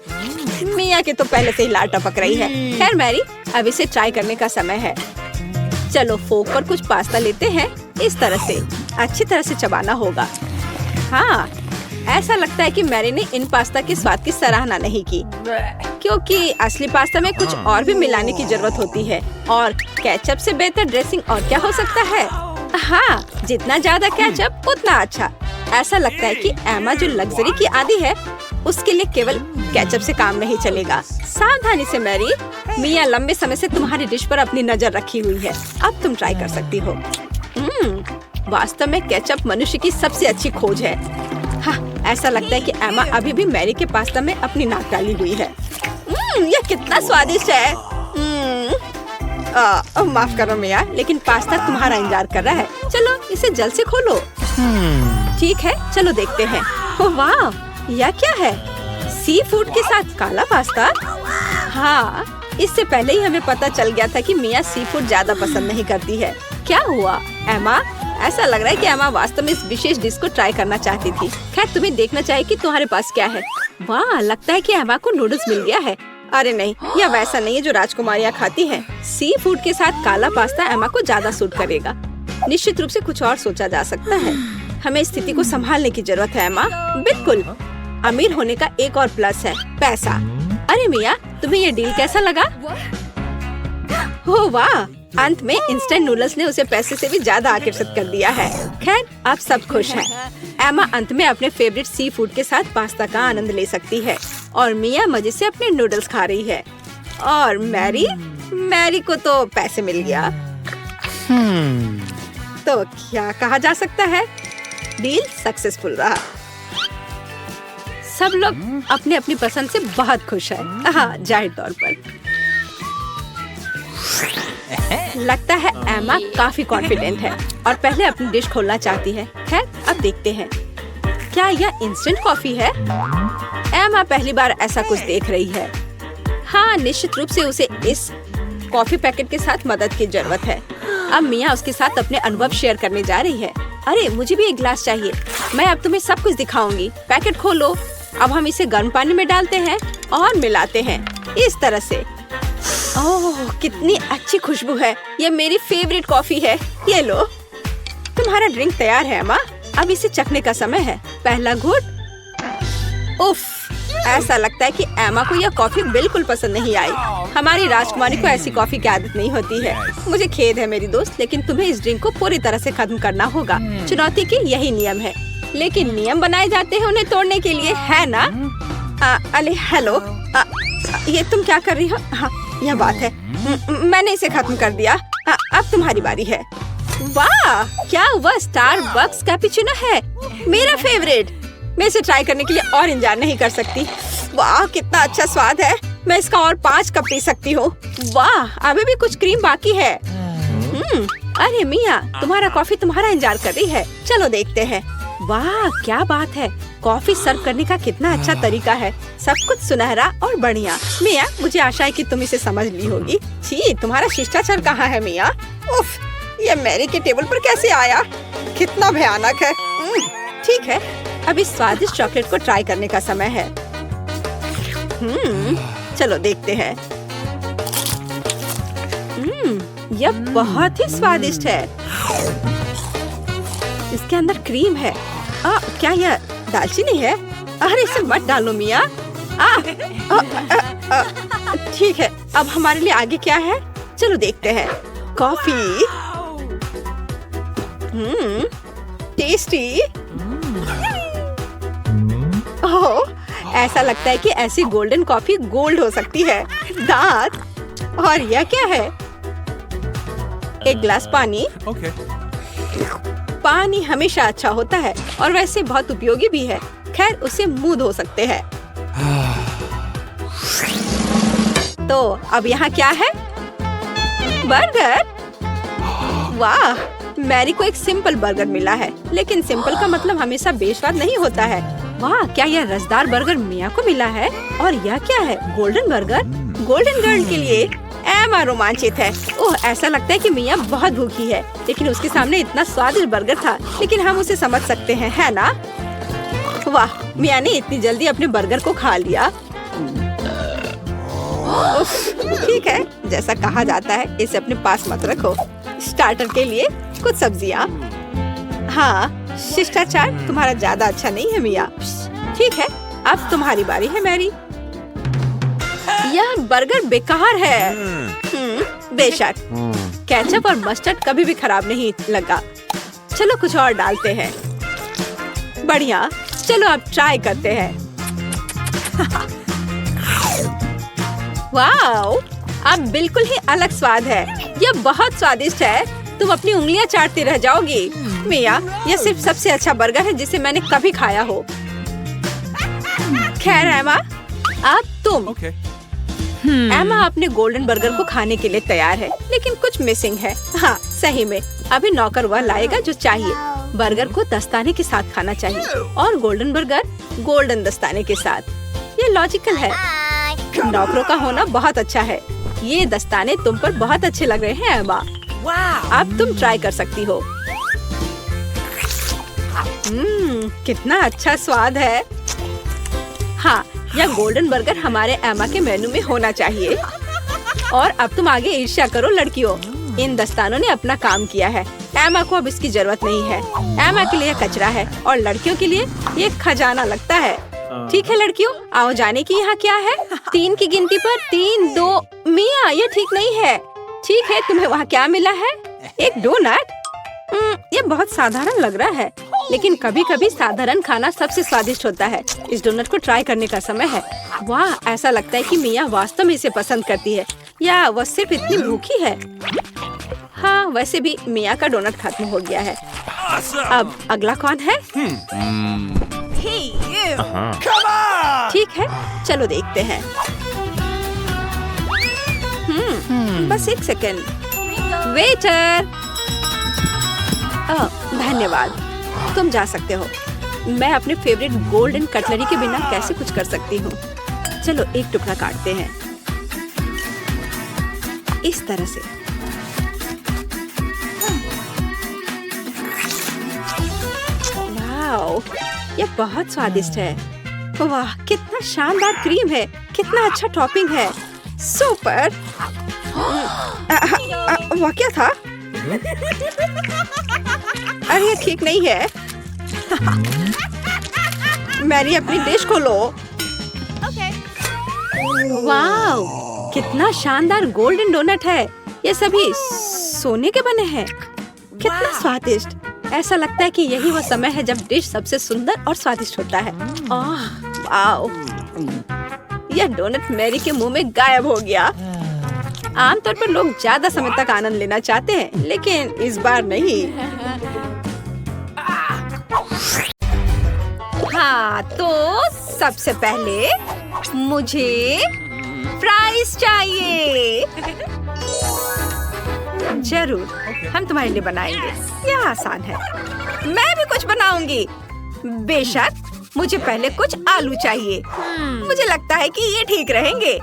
मिया के तो पहले से ही लार टपक रही है। खैर मैरी, अब इसे ट्राई करने का समय है। चलो फोक पर कुछ पास्ता लेते हैं। इस तरह से अच्छी तरह से चबाना होगा। हाँ, ऐसा लगता है कि मैरी ने इन पास्ता के स्वाद की सराहना नहीं की, क्योंकि असली पास्ता में कुछ और भी मिलाने की जरूरत होती है। और केचप से बेहतर ड्रेसिंग और क्या हो सकता है? हाँ, जितना ज्यादा केचप उतना अच्छा। ऐसा लगता है कि एमा जो लग्जरी की आदी है, उसके लिए केवल केचप से काम नहीं चलेगा। सावधानी से मैरी, मिया लंबे समय से तुम्हारी डिश पर अपनी नजर रखी हुई है। अब तुम ट्राई कर सकती हो। वास्तव में केचप मनुष्य की सबसे अच्छी खोज है। हाँ, ऐसा लगता है कि एमा अभी भी मैरी के पास्ता में अपनी नाक डाली हुई है। यह कितना स्वादिष्ट है। माफ करो मिया, लेकिन पास्ता तुम्हारा इंतजार कर रहा है। चलो इसे जल्द से खोलो। ठीक है, चलो देखते हैं। ओह वाह, यह क्या है? सी फूड के साथ काला पास्ता? हाँ, इससे पहले ही हमें पता चल गया था कि मिया सी फूड ज्यादा पसंद नहीं करती है। क्या हुआ एमा? ऐसा लग रहा है कि एमा वास्तव में इस विशेष डिश को ट्राई करना चाहती थी। खैर, तुम्हें देखना चाहिए कि तुम्हारे पास क्या है। वाह, लगता है कि एमा को नूडल्स मिल गया है। अरे नहीं, यह वैसा नहीं है जो राजकुमारियाँ खाती हैं। सी फूड के साथ काला पास्ता एमा को ज्यादा सूट करेगा। निश्चित रूप से कुछ और सोचा जा सकता है। हमें स्थिति को संभालने की जरूरत है एमा। बिल्कुल। अमीर होने का एक और प्लस है, पैसा। अरे मिया, तुम्हें ये डील कैसा लगा? हो वाह, अंत में इंस्टेंट नूडल्स ने उसे पैसे से भी ज्यादा आकर्षित कर दिया है। खैर, अब सब खुश हैं। एमा अंत में अपने फेवरेट सी फूड के साथ पास्ता का आनंद ले सकती है और मिया मजे से अपने नूडल्स खा रही है। और मैरी को तो पैसे मिल गया। तो क्या कहा जा सकता है, डील सक्सेसफुल रहा। सब लोग अपने अपनी पसंद से बहुत खुश हैं। हाँ, जाहिर तौर पर। लगता है एमा काफी कॉन्फिडेंट है और पहले अपनी डिश खोलना चाहती है। खैर, अब देखते हैं। क्या यह इंस्टेंट कॉफी है? एमा पहली बार ऐसा कुछ देख रही है। हाँ, निश्चित रूप से उसे इस कॉफी पैकेट के साथ मदद की जरूरत है। अब मिया उसके साथ अपने अनुभव शेयर करने जा रही है। अरे, मुझे भी एक गिलास चाहिए। मैं अब तुम्हें सब कुछ दिखाऊंगी। पैकेट खोलो। अब हम इसे गर्म पानी में डालते हैं और मिलाते हैं इस तरह से। ओह, कितनी अच्छी खुशबू है। ये मेरी फेवरेट कॉफी है। ये लो, तुम्हारा ड्रिंक तैयार है अम्मा। अब इसे चखने का समय है। पहला घूंट। उफ, ऐसा लगता है कि एमा को यह कॉफी बिल्कुल पसंद नहीं आई। हमारी राजकुमारी को ऐसी कॉफी की आदत नहीं होती है। मुझे खेद है मेरी दोस्त, लेकिन तुम्हें इस ड्रिंक को पूरी तरह से खत्म करना होगा। चुनौती के यही नियम है, लेकिन नियम बनाए जाते हैं उन्हें तोड़ने के लिए, है ना? अरे हेलो, ये तुम क्या कर रही हो? हाँ, यह बात है। मैंने इसे खत्म कर दिया। अब तुम्हारी बारी है। वाह, क्या वह स्टारबक्स कैपुचिनो है, मेरा फेवरेट। मैं इसे ट्राई करने के लिए और इंतजार नहीं कर सकती। वाह, कितना अच्छा स्वाद है। मैं इसका और 5 कप पी सकती हूँ। वाह, अभी भी कुछ क्रीम बाकी है। अरे मिया, तुम्हारा कॉफी तुम्हारा इंतजार कर रही है। चलो देखते हैं। वाह, क्या बात है। कॉफी सर्व करने का कितना अच्छा तरीका है। सब कुछ सुनहरा और बढ़िया। मिया, मुझे आशा है कि तुम इसे समझ ली होगी। छी, तुम्हारा शिष्टाचार कहाँ है मिया? उफ, ये मैरी के टेबल पर कैसे आया? कितना भयानक है। ठीक है, अब इस स्वादिष्ट चॉकलेट को ट्राई करने का समय है। चलो देखते हैं। यह बहुत ही स्वादिष्ट है। इसके अंदर क्रीम है। क्या यह दालचीनी है? अरे, इसे मत डालो मिया। ठीक है, अब हमारे लिए आगे क्या है? चलो देखते हैं। कॉफी। टेस्टी। ओह, ऐसा लगता है कि ऐसी गोल्डन कॉफी गोल्ड हो सकती है। दांत। और यह क्या है? एक गिलास पानी। Okay. पानी हमेशा अच्छा होता है और वैसे बहुत उपयोगी भी है। खैर, उसे मुंह धो सकते हैं। तो अब यहाँ क्या है? बर्गर। वाह, मैरी को एक सिंपल बर्गर मिला है, लेकिन सिंपल का मतलब हमेशा बेस्वाद नहीं होता है। वाह, क्या यह रसदार बर्गर मिया को मिला है? और यह क्या है? Golden burger. गोल्डन गर्ल के लिए एमा रोमांचित है। ओह, ऐसा लगता है कि मिया बहुत भूखी है, लेकिन उसके सामने इतना स्वादिष्ट बर्गर था। लेकिन हम उसे समझ सकते हैं, है ना? वाह, मिया ने इतनी जल्दी अपने बर्गर को खा लिया। ठीक है, जैसा कहा जाता है, इसे अपने पास मत रखो। स्टार्टर के लिए कुछ सब्जियाँ। हाँ, शिष्टाचार तुम्हारा ज्यादा अच्छा नहीं है मिया। ठीक है, अब तुम्हारी बारी है मैरी। यह बर्गर बेकार है। बेशक, केचप और मस्टर्ड कभी भी खराब नहीं लगा। चलो कुछ और डालते हैं। बढ़िया, चलो अब ट्राई करते हैं। वाओ, अब बिल्कुल ही अलग स्वाद है। यह बहुत स्वादिष्ट है। तुम अपनी उंगलियां चाटती रह जाओगी। मिया, यह सिर्फ सबसे अच्छा बर्गर है जिसे मैंने कभी खाया हो। खैर एमा, अब तुम। Okay. एमा अपने गोल्डन बर्गर को खाने के लिए तैयार है, लेकिन कुछ मिसिंग है। हाँ, सही में। अभी नौकर वह लाएगा जो चाहिए। बर्गर को दस्ताने के साथ खाना चाहिए और गोल्डन बर्गर गोल्डन दस्ताने के साथ। ये लॉजिकल है। नौकरों का होना बहुत अच्छा है। ये दस्ताने तुम पर बहुत अच्छे लग रहे हैं एमा। अब तुम ट्राई कर सकती हो। कितना अच्छा स्वाद है। हाँ, यह गोल्डन बर्गर हमारे एमा के मेनू में होना चाहिए। और अब तुम आगे ईर्ष्या करो लड़कियों। इन दस्तानों ने अपना काम किया है। एमा को अब इसकी जरूरत नहीं है। एमा के लिए कचरा है और लड़कियों के लिए ये खजाना लगता है। ठीक है लड़कियों, आओ जाने की यहाँ क्या है? 3 की गिनती पर 3, 2। मिया, ये ठीक नहीं है। ठीक है, तुम्हें वहाँ क्या मिला है? एक डोनट। ये बहुत साधारण लग रहा है, लेकिन कभी कभी साधारण खाना सबसे स्वादिष्ट होता है। इस डोनट को ट्राई करने का समय है। वाह, ऐसा लगता है कि मिया वास्तव में इसे पसंद करती है, या वह सिर्फ इतनी भूखी है। हाँ, वैसे भी मिया का डोनट खत्म हो गया है। अब अगला कौन है? ठीक है, चलो देखते हैं। बस एक सेकेंड। वेटर। धन्यवाद, तुम जा सकते हो। मैं अपने फेवरेट गोल्डन कटलरी के बिना कैसे कुछ कर सकती हूँ। चलो एक टुकड़ा काटते हैं इस तरह से। वाओ, ये बहुत स्वादिष्ट है। वाह, कितना शानदार क्रीम है, कितना अच्छा टॉपिंग है। सुपर। वाह, क्या था? अरे ये ठीक नहीं है। मैरी, अपनी डिश खोलो। वाओ, कितना शानदार गोल्डन डोनट है। ये सभी सोने के बने हैं। कितना स्वादिष्ट। ऐसा लगता है कि यही वो समय है जब डिश सबसे सुंदर और स्वादिष्ट होता है। वाओ, यह डोनट मैरी के मुंह में गायब हो गया। आमतौर पर लोग ज्यादा समय तक आनंद लेना चाहते हैं, लेकिन इस बार नहीं। हाँ, तो सबसे पहले मुझे फ्राइज चाहिए। जरूर, हम तुम्हारे लिए बनाएंगे। यह आसान है। मैं भी कुछ बनाऊंगी। बेशक, मुझे पहले कुछ आलू चाहिए। मुझे लगता है कि ये ठीक रहेंगे।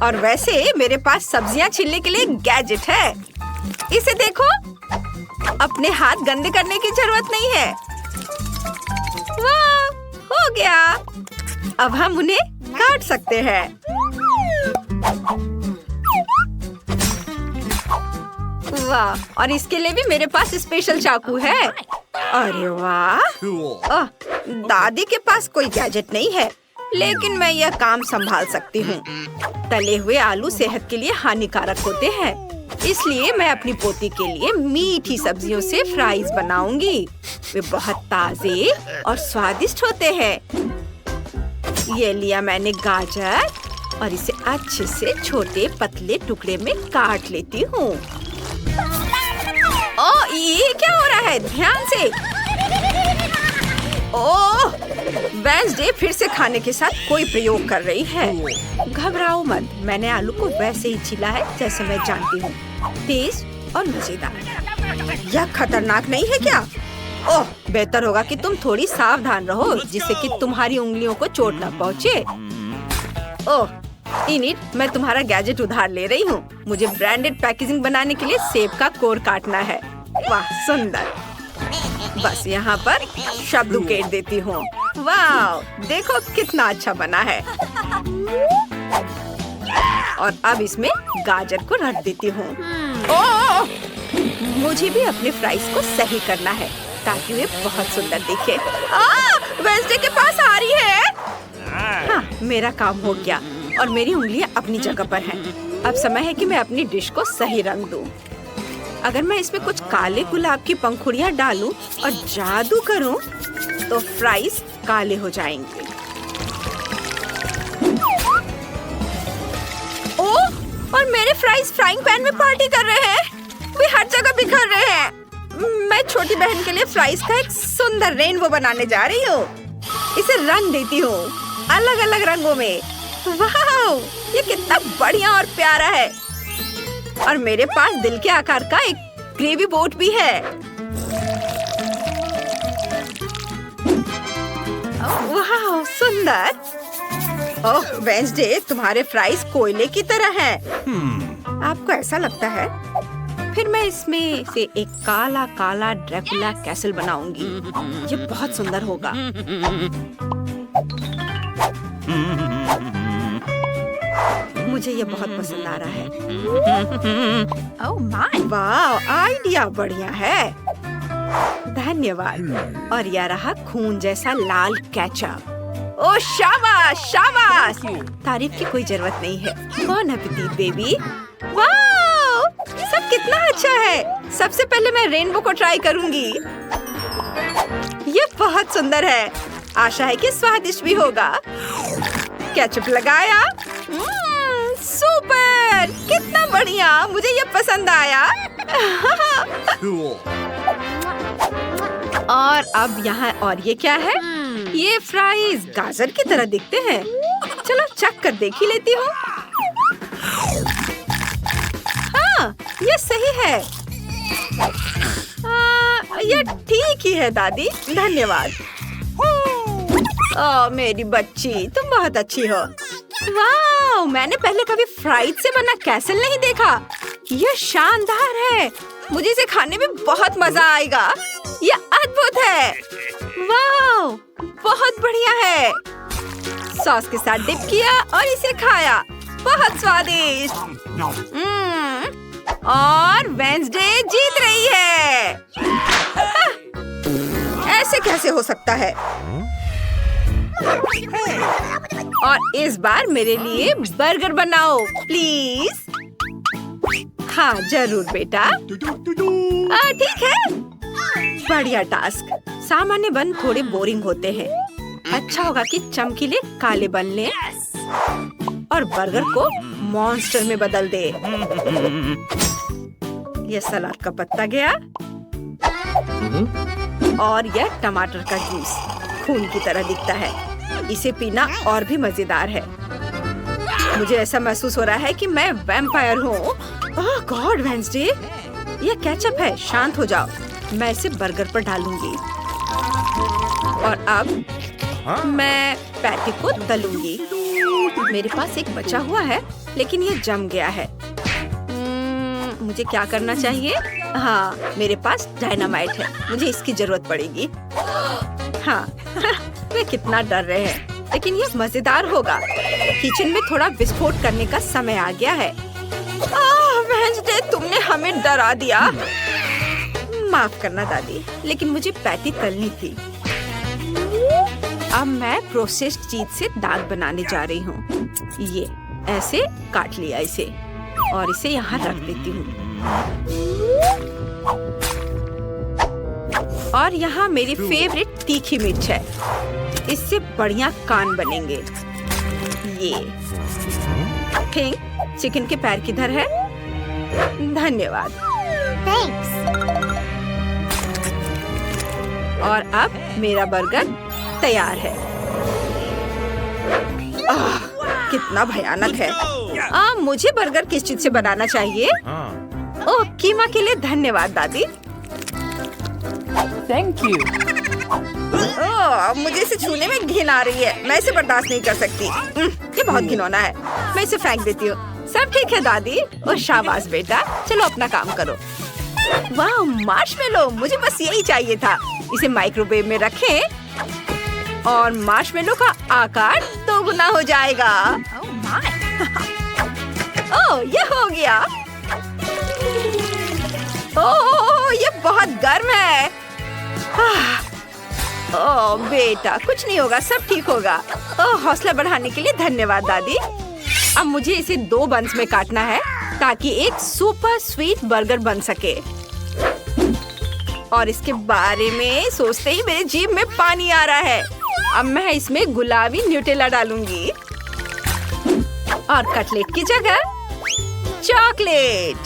और वैसे मेरे पास सब्जियां छीलने के लिए गैजेट है। इसे देखो, अपने हाथ गंदे करने की जरूरत नहीं है। वाह, हो गया। अब हम उन्हें काट सकते हैं। वाह, और इसके लिए भी मेरे पास स्पेशल चाकू है। अरे वाह, दादी के पास कोई गैजेट नहीं है, लेकिन मैं यह काम संभाल सकती हूँ। तले हुए आलू सेहत के लिए हानिकारक होते हैं, इसलिए मैं अपनी पोती के लिए मीठी सब्जियों से फ्राइज बनाऊंगी। वे बहुत ताजे और स्वादिष्ट होते हैं। ये लिया मैंने गाजर और इसे अच्छे से छोटे पतले टुकड़े में काट लेती हूँ। ओह, ये क्या हो रहा है? ध्यान से। ओह, वेडनेसडे फिर से खाने के साथ कोई प्रयोग कर रही है। घबराओ मत, मैंने आलू को वैसे ही छीला है जैसे मैं जानती हूँ। तेज और मजेदार। यह खतरनाक नहीं है क्या? ओह, बेहतर होगा कि तुम थोड़ी सावधान रहो, जिससे कि तुम्हारी उंगलियों को चोट न पहुँचे। ओह, इनिट, मैं तुम्हारा गैजेट उधार ले रही हूँ। मुझे ब्रांडेड पैकेजिंग बनाने के लिए सेब का कोर काटना है। वाह, सुंदर। बस यहाँ पर शब्द उकेर देती हूँ। वाह, देखो कितना अच्छा बना है। और अब इसमें गाजर को रख देती हूँ। ओह, मुझे भी अपने फ्राइज को सही करना है ताकि वे बहुत सुंदर दिखे। वेडनेसडे के पास आ रही है। हाँ, मेरा काम हो गया और मेरी उंगलियां अपनी जगह पर हैं। अब समय है कि मैं अपनी डिश को सही रंग दूं। अगर मैं इसमें कुछ काले गुलाब की पंखुड़ियां डालूं और जादू करूं, तो फ्राइज काले हो जाएंगे। ओह, और मेरे फ्राइज फ्राइंग पैन में पार्टी कर रहे हैं। वे हर जगह बिखर रहे हैं। मैं छोटी बहन के लिए फ्राइज का एक सुंदर रेनबो बनाने जा रही हूँ। इसे रंग देती हूँ अलग अलग रंगों में। वाह, ये कितना बढ़िया और प्यारा है। और मेरे पास दिल के आकार का एक ग्रेवी बोट भी है। वाह, सुंदर। ओह, वेडनेसडे, तुम्हारे फ्राइज कोयले की तरह हैं। आपको ऐसा लगता है? फिर मैं इसमें से एक काला काला ड्रैकुला कैसल बनाऊंगी। ये बहुत सुंदर होगा। मुझे ये बहुत पसंद आ रहा है। ओह माय, वाह, आइडिया बढ़िया है। धन्यवाद। और यह रहा खून जैसा लाल केचप। ओह, शाबाश शाबाश। तारीफ की कोई जरूरत नहीं है। कौन एपेटाइट बेबी। वाह, सब कितना अच्छा है। सबसे पहले मैं रेनबो को ट्राई करूंगी। ये बहुत सुंदर है। आशा है कि स्वादिष्ट भी होगा। केचप लगाया। सुपर, कितना बढ़िया। मुझे ये पसंद आया। और अब यहाँ और ये क्या है? ये फ्राइज गाजर की तरह दिखते हैं। चलो चख कर देख ही लेती हूँ। हाँ, ये सही है। ये ठीक ही है दादी, धन्यवाद। मेरी बच्ची, तुम बहुत अच्छी हो। वाह, मैंने पहले कभी फ्राइड से बना कैसल नहीं देखा। ये शानदार है, मुझे इसे खाने में बहुत मजा आएगा। ये अद्भुत है। वाह, बहुत बढ़िया है। सॉस के साथ डिप किया और इसे खाया, बहुत स्वादिष्ट। और वेंसडे जीत रही है। ऐसे कैसे हो सकता है? और इस बार मेरे लिए बर्गर बनाओ प्लीज। हाँ जरूर बेटा। ठीक है। बढ़िया टास्क। सामान्य बन थोड़े बोरिंग होते हैं। अच्छा होगा कि चमकीले काले बन लें और बर्गर को मॉन्स्टर में बदल दे। यह सलाद का पत्ता गया और यह टमाटर का जूस खून की तरह दिखता है। इसे पीना और भी मजेदार है। मुझे ऐसा महसूस हो रहा है कि मैं वैम्पायर हूँ। ओह गॉड वेंसडे, यह केचप है। शांत हो जाओ। मैं इसे बर्गर पर डालूंगी और अब मैं पैटी को तलूंगी। मेरे पास एक बचा हुआ है लेकिन यह जम गया है। मुझे क्या करना चाहिए? हाँ, मेरे पास डायनामाइट है। मुझे इसकी जरूरत पड़ेगी। हाँ, वे कितना डर रहे हैं, लेकिन यह मजेदार होगा। किचन में थोड़ा विस्फोट करने का समय आ गया है। वेंसडे, तुमने हमें डरा दिया। माफ करना दादी, लेकिन मुझे पैटी तलनी थी। अब मैं प्रोसेस्ड चीज से दाग बनाने जा रही हूँ। ये ऐसे काट लिया इसे और इसे यहाँ रख देती हूँ। और यहाँ मेरी फेवरेट तीखी मिर्च है। इससे बढ़िया कान बनेंगे। ये थिंक चिकन के पैर किधर है? धन्यवाद। Thanks. और अब मेरा बर्गर तैयार है। कितना भयानक है। मुझे बर्गर किस चीज से बनाना चाहिए? ओह, कीमा के लिए धन्यवाद दादी। Thank you. मुझे इसे छूने में घिन आ रही है। मैं इसे बर्दाश्त नहीं कर सकती। ये बहुत घिनौना है। मैं इसे फेंक देती हूँ। सब ठीक है दादी। और शाबाश बेटा, चलो अपना काम करो। वाह, मार्शमेलो, मुझे बस यही चाहिए था। इसे माइक्रोवेव में रखें और मार्शमेलो का आकार दोगुना हो जाएगा। ओह, ये हो गया। ओह, ये बहुत गर्म है। ओह बेटा, कुछ नहीं होगा, सब ठीक होगा। ओह, हौसला बढ़ाने के लिए धन्यवाद दादी। अब मुझे इसे 2 बंस में काटना है ताकि एक सुपर स्वीट बर्गर बन सके। और इसके बारे में सोचते ही मेरे जीभ में पानी आ रहा है। अब मैं इसमें गुलाबी न्यूटेला डालूंगी और कटलेट की जगह चॉकलेट।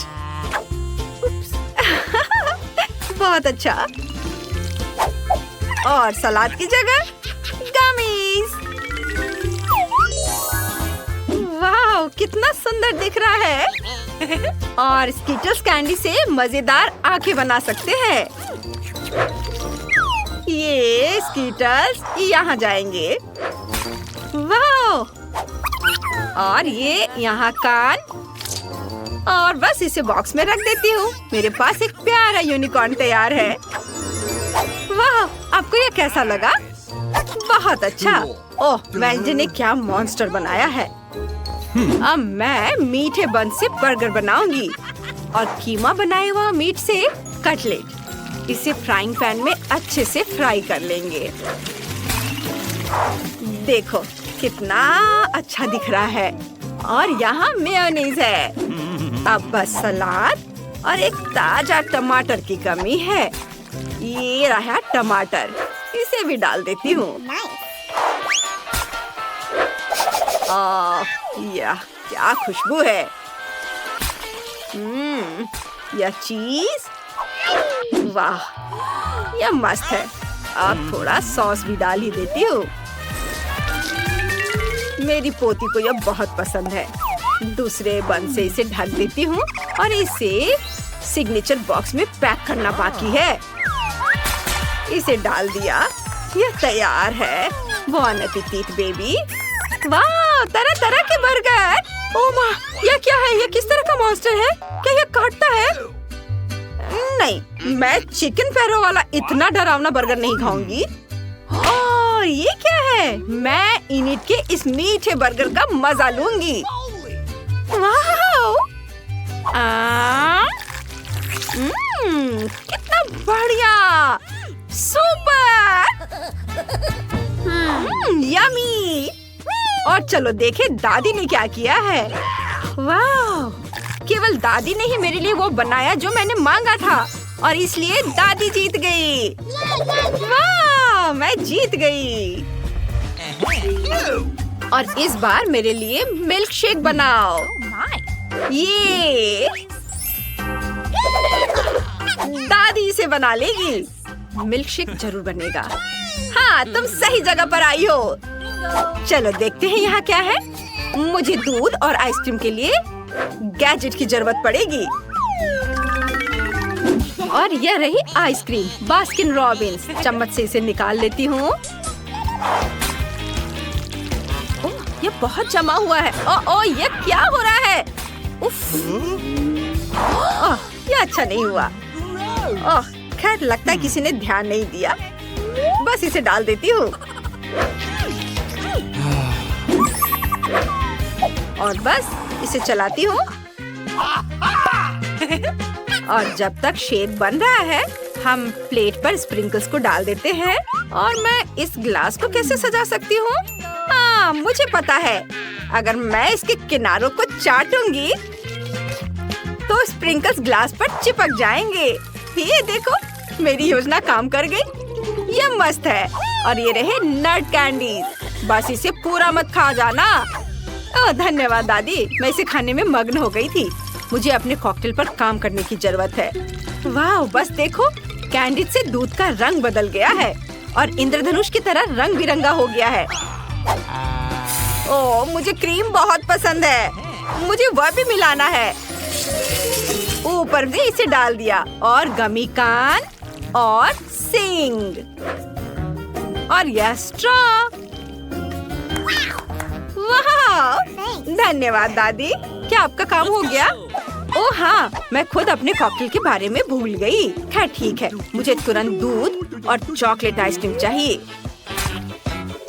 बहुत अच्छा। और सलाद की जगह गमीज। वाह, कितना सुंदर दिख रहा है। और स्कीटर्स कैंडी से मजेदार आंखें बना सकते हैं। ये स्कीटर्स यहाँ जाएंगे। वाह, और ये यहाँ कान। और बस इसे बॉक्स में रख देती हूँ। मेरे पास एक प्यारा यूनिकॉर्न तैयार है। वाह, आपको ये कैसा लगा? बहुत अच्छा। ओह, वेंसडे ने क्या मॉन्स्टर बनाया है। अब मैं मीठे बन से बर्गर बनाऊंगी और कीमा बनाए हुआ मीट से कटलेट। इसे फ्राइंग पैन में अच्छे से फ्राई कर लेंगे। देखो कितना अच्छा दिख रहा है। और यहाँ मेयोनीज है। अब बस सलाद और एक ताजा टमाटर की कमी है। ये रहा टमाटर, इसे भी डाल देती हूँ। यह क्या खुशबू है। यह चीज, वाह, यह मस्त है। अब थोड़ा सॉस भी डाल ही देती हूँ। मेरी पोती को यह बहुत पसंद है। दूसरे बंद से इसे ढक देती हूँ और इसे सिग्नेचर बॉक्स में पैक करना बाकी है। इसे डाल दिया, यह तैयार है। बॉन एपेटिट बेबी। वाह, तरह तरह के बर्गर। ओह माँ, यह क्या है? यह किस तरह का मॉन्स्टर है? क्या यह काटता है? नहीं, मैं चिकन पैरो वाला इतना डरावना बर्गर नहीं खाऊंगी। ओह, ये क्या है? मैं इनिट के इस मीठे बर्गर का मजा लूंगी। वाह! कितना बढ़िया! सुपर! यमी! और चलो देखें दादी ने क्या किया है। वाह! केवल दादी ने ही मेरे लिए वो बनाया जो मैंने मांगा था और इसलिए दादी जीत गई। वाह! मैं जीत गई। और इस बार मेरे लिए मिल्क शेक बनाओ। ये दादी इसे बना लेगी। मिल्क शेक जरूर बनेगा। हाँ, तुम सही जगह पर आई हो। चलो देखते हैं यहाँ क्या है। मुझे दूध और आइसक्रीम के लिए गैजेट की जरूरत पड़ेगी। और यह रही आइसक्रीम बास्किन रॉबिन्स। चम्मच से इसे निकाल लेती हूँ। ओह, ये बहुत जमा हुआ है। ओह, ये क्या हो रहा है? उफ! ओह, ये अच्छा नहीं हुआ। ओह, खैर लगता है किसी ने ध्यान नहीं दिया। बस इसे डाल देती हूँ। और बस इसे चलाती हूँ। और जब तक शेक बन रहा है, हम प्लेट पर स्प्रिंकल्स को डाल देते हैं। और मैं इस ग्लास को कैसे सजा सकती हूँ? हाँ, मुझे पता है। अगर मैं इसके किनारों को चाटूंगी तो स्प्रिंकल्स ग्लास पर चिपक जाएंगे। ये देखो, मेरी योजना काम कर गई। ये मस्त है। और ये रहे नट कैंडीज। बस इसे पूरा मत खा जाना। ओह, धन्यवाद दादी, मैं इसे खाने में मग्न हो गई थी। मुझे अपने कॉकटेल पर काम करने की जरूरत है। वाह, बस देखो, कैंडीज से दूध का रंग बदल गया है और इंद्रधनुष की तरह रंग बिरंगा हो गया है। ओह, मुझे क्रीम बहुत पसंद है। मुझे वह भी मिलाना है। ऊपर भी इसे डाल दिया और गमी कान और सिंग और यह स्ट्रॉ। वाह! धन्यवाद दादी। क्या आपका काम हो गया? ओह हाँ, मैं खुद अपने कॉकटेल के बारे में भूल गई। खैर ठीक है, मुझे तुरंत दूध और चॉकलेट आइसक्रीम चाहिए।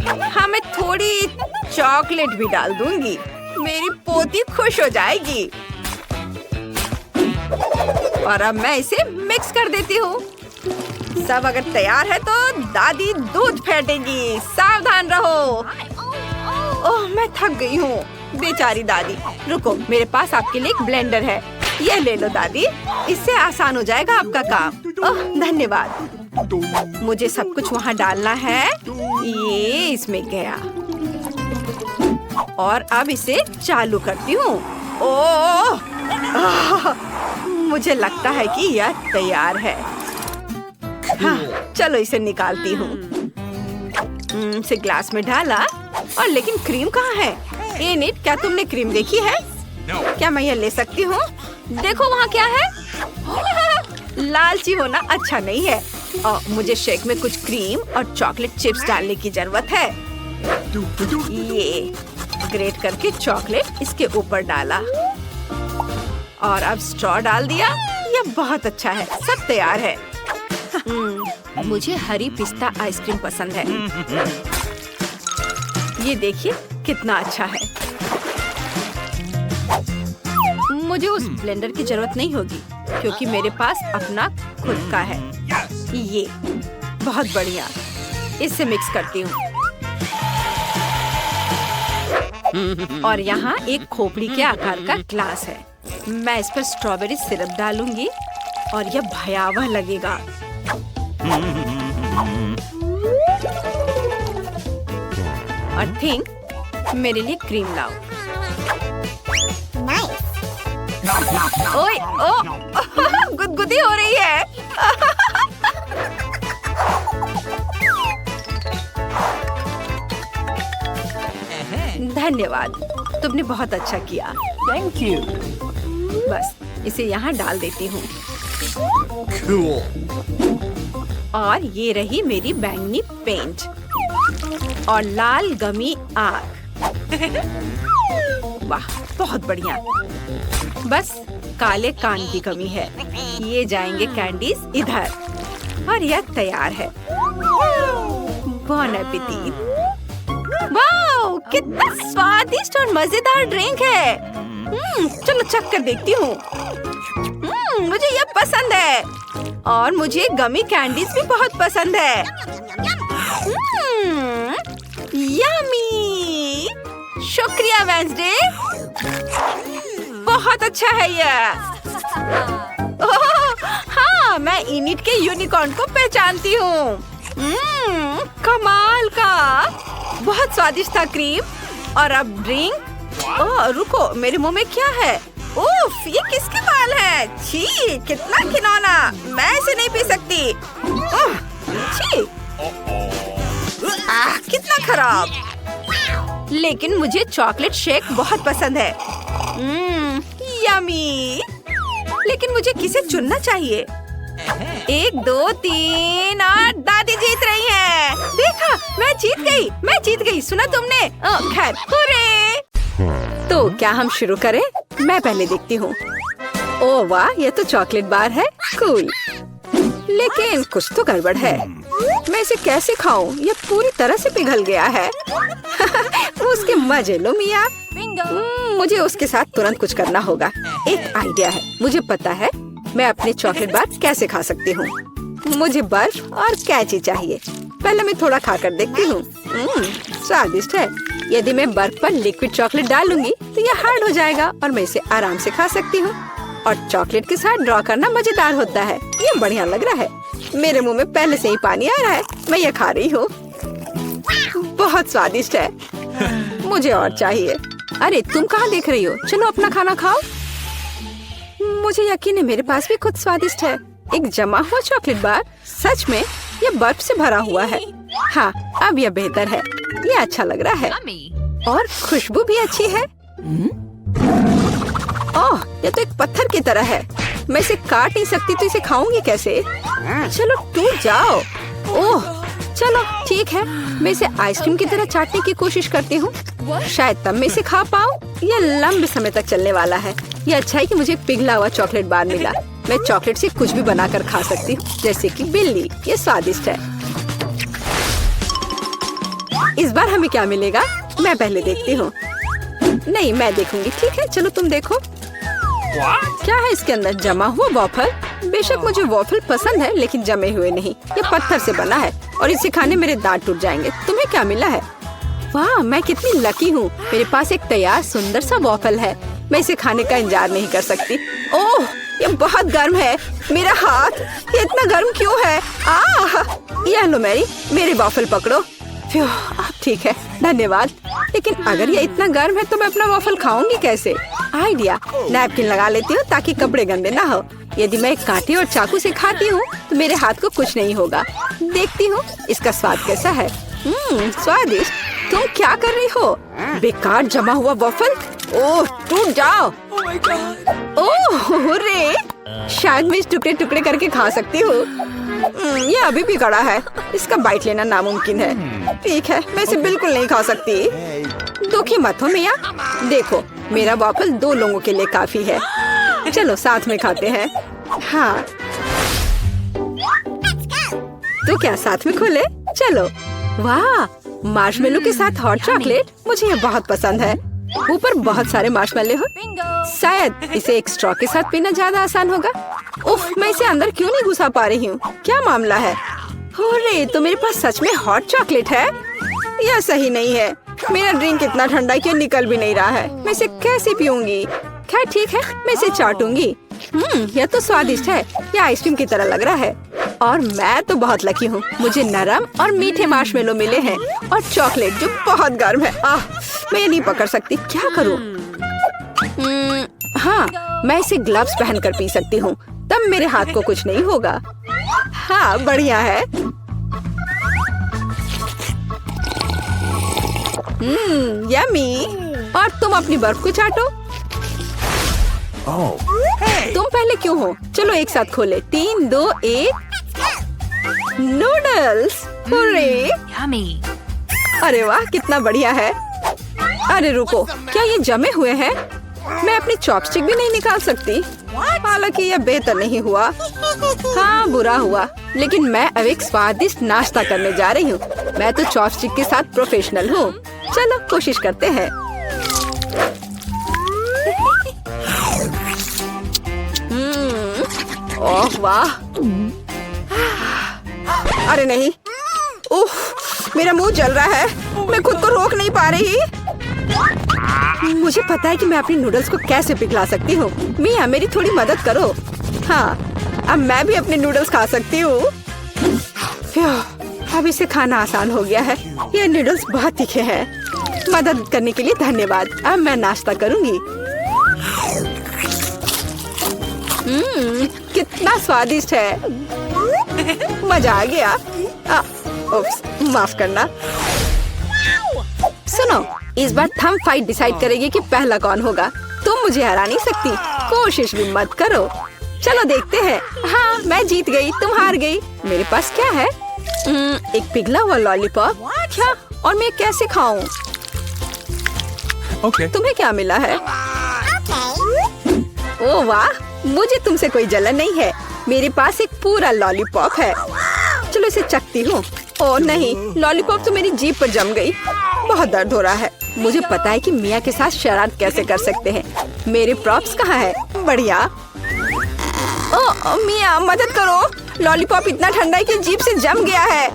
हाँ, मैं थोड़ी चॉकलेट भी डाल दूंगी। मेरी पोती खुश हो जाएगी। और अब मैं इसे मिक्स कर देती हूँ। सब अगर तैयार है तो दादी दूध फेंटेगी। सावधान रहो। ओह, मैं थक गई हूँ। बेचारी दादी। रुको, मेरे पास आपके लिए एक ब्लेंडर है। ये ले लो दादी, इससे आसान हो जाएगा आपका काम। ओह, धन्यवाद। मुझे सब कुछ वहाँ डालना है। ये इसमें गया और अब इसे चालू करती हूँ। ओह, मुझे लगता है कि यह तैयार है। हाँ, चलो इसे निकालती हूँ। इसे ग्लास में डाला और लेकिन क्रीम कहाँ है? इनिट, क्या तुमने क्रीम देखी है? क्या मैं यह ले सकती हूँ? देखो वहाँ क्या है। लालची होना अच्छा नहीं है। और मुझे शेक में कुछ क्रीम और चॉकलेट चिप्स डालने की जरूरत है। ये ग्रेट करके चॉकलेट इसके ऊपर डाला और अब स्ट्रॉ डाल दिया। यह बहुत अच्छा है। सब तैयार है। मुझे हरी पिस्ता आइसक्रीम पसंद है। ये देखिए कितना अच्छा है। मुझे उस ब्लेंडर की जरूरत नहीं होगी क्योंकि मेरे पास अपना खुद का है। ये बहुत बढ़िया। इससे मिक्स करती हूँ। और यहाँ एक खोपड़ी के आकार का ग्लास है। मैं इस पर स्ट्रॉबेरी सिरप डालूंगी और यह भयावह लगेगा। और थिंक मेरे लिए क्रीम लाओ। ओए, ओ, गुदगुदी हो रही है। धन्यवाद। तुमने बहुत अच्छा किया। Thank you. बस इसे यहाँ डाल देती हूँ। Cool. और ये रही मेरी बैंगनी पेंट और लाल गमी आग। वाह, बहुत बढ़िया। बस काले कान की कमी है। ये जाएंगे कैंडीज इधर और यह तैयार है। बॉन एपेटिट। वाओ, कितना स्वादिष्ट और मजेदार ड्रिंक है। चलो चख कर देखती हूँ। मुझे यह पसंद है और मुझे गमी कैंडीज भी बहुत पसंद है। यम्मी। शुक्रिया वेंसडे, बहुत अच्छा है यह। ओह, हाँ, मैं इनिट के यूनिकॉर्न को पहचानती हूँ। कमाल का, बहुत स्वादिष्ट था क्रीम। और अब ड्रिंक। ओह रुको, मेरे मुंह में क्या है? उफ, ये किसके बाल है? छी, कितना घिनौना, मैं इसे नहीं पी सकती। छी, कितना खराब। लेकिन मुझे चॉकलेट शेक बहुत पसंद है। यमी। लेकिन मुझे किसे चुनना चाहिए? 1 2 3 और दादी जीत रही है। देखा, मैं जीत गई। सुना तुमने? खैर, हुर्रे। तो क्या हम शुरू करें? मैं पहले देखती हूँ। ओह वाह, ये तो चॉकलेट बार है। कूल। लेकिन कुछ तो गड़बड़ है। मैं इसे कैसे खाऊं? ये पूरी तरह से पिघल गया है। उसके मजे लो मिया। मुझे उसके साथ तुरंत कुछ करना होगा। एक आइडिया है। मुझे पता है मैं अपने चॉकलेट बार कैसे खा सकती हूँ। मुझे बर्फ और कैची चाहिए। पहले मैं थोड़ा खाकर देखती हूँ। स्वादिष्ट है। यदि मैं बर्फ पर लिक्विड चॉकलेट डालूंगी तो यह हार्ड हो जाएगा और मैं इसे आराम से खा सकती हूँ। और चॉकलेट के साथ ड्रॉ करना मजेदार होता है। ये बढ़िया लग रहा है। मेरे मुंह में पहले से ही पानी आ रहा है। मैं ये खा रही हूँ। बहुत स्वादिष्ट है। मुझे और चाहिए। अरे तुम कहाँ देख रही हो? चलो अपना खाना खाओ। मुझे यकीन है मेरे पास भी कुछ स्वादिष्ट है। एक जमा हुआ चॉकलेट बार। सच में ये बर्फ से भरा हुआ है। हाँ, अब यह बेहतर है। ये अच्छा लग रहा है और खुशबू भी अच्छी है। ओह, ये तो एक पत्थर की तरह है। मैं इसे काट नहीं सकती तो इसे खाऊंगी कैसे? चलो टूट जाओ। ओह, चलो ठीक है। मैं इसे आइसक्रीम की तरह चाटने की कोशिश करती हूँ। शायद तब मैं इसे खा पाऊँ। यह लंबे समय तक चलने वाला है। यह अच्छा है कि मुझे पिघला हुआ चॉकलेट बार मिला। मैं चॉकलेट से कुछ भी बनाकर खा सकती हूँ, जैसे कि बिल्ली। ये स्वादिष्ट है। इस बार हमें क्या मिलेगा? मैं पहले देखती हूँ। नहीं, मैं देखूंगी। ठीक है, चलो तुम देखो। क्या है इसके अंदर? जमा हुआ वॉफल। बेशक मुझे वॉफल पसंद है, लेकिन जमे हुए नहीं। ये पत्थर से बना है और इसे खाने मेरे दांत टूट जाएंगे। तुम्हें क्या मिला है? वाह, मैं कितनी लकी हूँ। मेरे पास एक तैयार सुंदर सा वॉफल है। मैं इसे खाने का इंतजार नहीं कर सकती। ओह, ये बहुत गर्म है। मेरा हाथ ये इतना गर्म क्यों है? यह लो मेरे वॉफल पकड़ो। अब ठीक है, धन्यवाद। लेकिन अगर ये इतना गर्म है तो मैं अपना वॉफल खाऊंगी कैसे? आइडिया, नैपकिन लगा लेती हूँ ताकि कपड़े गंदे ना हो। यदि मैं एक कांटे और चाकू से खाती हूँ तो मेरे हाथ को कुछ नहीं होगा। देखती हूँ इसका स्वाद कैसा है। स्वादिष्ट। तुम क्या कर रही हो? बेकार जमा हुआ वॉफल। ओह, टूट जाओ। ओह रे, शायद मैं इस टुकड़े टुकड़े करके खा सकती हूँ। ये अभी भी कड़ा है। इसका बाइट लेना नामुमकिन है। ठीक है, मैं इसे बिल्कुल नहीं खा सकती। दुखी मत हो मिया। देखो, मेरा वॉफल 2 लोगों के लिए काफी है। चलो साथ में खाते हैं। हाँ, तो क्या साथ में खोले? चलो। वाह, मार्शमेलो के साथ हॉट चॉकलेट। मुझे ये बहुत पसंद है। ऊपर बहुत सारे मार्शमेलो हो। शायद इसे एक स्ट्रॉ के साथ पीना ज्यादा आसान होगा। उफ, मैं इसे अंदर क्यों नहीं घुसा पा रही हूँ? क्या मामला है? अरे, तो मेरे पास सच में हॉट चॉकलेट है? यह सही नहीं है। मेरा ड्रिंक इतना ठंडा कि निकल भी नहीं रहा है। मैं इसे कैसे पीऊंगी? खैर ठीक है, मैं इसे चाटूंगी। यह तो स्वादिष्ट है। यह आइसक्रीम की तरह लग रहा है। और मैं तो बहुत लकी हूँ। मुझे नरम और मीठे मार्शमेलो मिले हैं और चॉकलेट जो बहुत गर्म है। मैं ये नहीं पकड़ सकती। क्या करूँ? हाँ, मैं इसे ग्लव्स पहनकर पी सकती हूँ। तब मेरे हाथ को कुछ नहीं होगा। हाँ, बढ़िया है। यम्मी। और तुम अपनी बर्फ को चाटो। Oh. तुम पहले क्यों हो? चलो एक साथ खोले। 3, 2, 1। नूडल्स। हुर्रे! Yummy. अरे वाह, कितना बढ़िया है। अरे रुको, क्या ये जमे हुए हैं? मैं अपनी चॉपस्टिक भी नहीं निकाल सकती। हालांकि यह बेहतर नहीं हुआ। हाँ, बुरा हुआ। लेकिन मैं अब एक स्वादिष्ट नाश्ता करने जा रही हूँ। मैं तो चॉपस्टिक के साथ प्रोफेशनल हूँ। चलो कोशिश करते हैं। ओह वाह! अरे नहीं, उफ, मेरा मुंह जल रहा है। मैं खुद को रोक नहीं पा रही। मुझे पता है कि मैं अपनी नूडल्स को कैसे पिघला सकती हूँ। मिया, मेरी थोड़ी मदद करो। हाँ, अब मैं भी अपने नूडल्स खा सकती हूँ। अब इसे खाना आसान हो गया है। ये नूडल्स बहुत तीखे हैं। मदद करने के लिए धन्यवाद। अब मैं नाश्ता करूँगी। कितना स्वादिष्ट है। मजा आ गया। उप्स, माफ करना। सुनो, इस बार थंब फाइट डिसाइड करेगी कि पहला कौन होगा। तुम मुझे हरा नहीं सकती। कोशिश भी मत करो। चलो देखते हैं। हाँ, मैं जीत गई, तुम हार गई। मेरे पास क्या है? एक पिघला हुआ लॉलीपॉप। क्या? और मैं कैसे खाऊं? Okay. तुम्हें क्या मिला है? ओह वाह, मुझे तुमसे कोई जलन नहीं है। मेरे पास एक पूरा लॉलीपॉप है। चलो इसे चखती हूँ। ओह नहीं, लॉलीपॉप तो मेरी जीभ पर जम गई। बहुत दर्द हो रहा है। मुझे पता है कि मिया के साथ शरारत कैसे कर सकते हैं। मेरे प्रॉप्स कहाँ है? बढ़िया। ओह मिया, मदद करो। लॉलीपॉप इतना ठंडा है कि जीभ से जम गया है।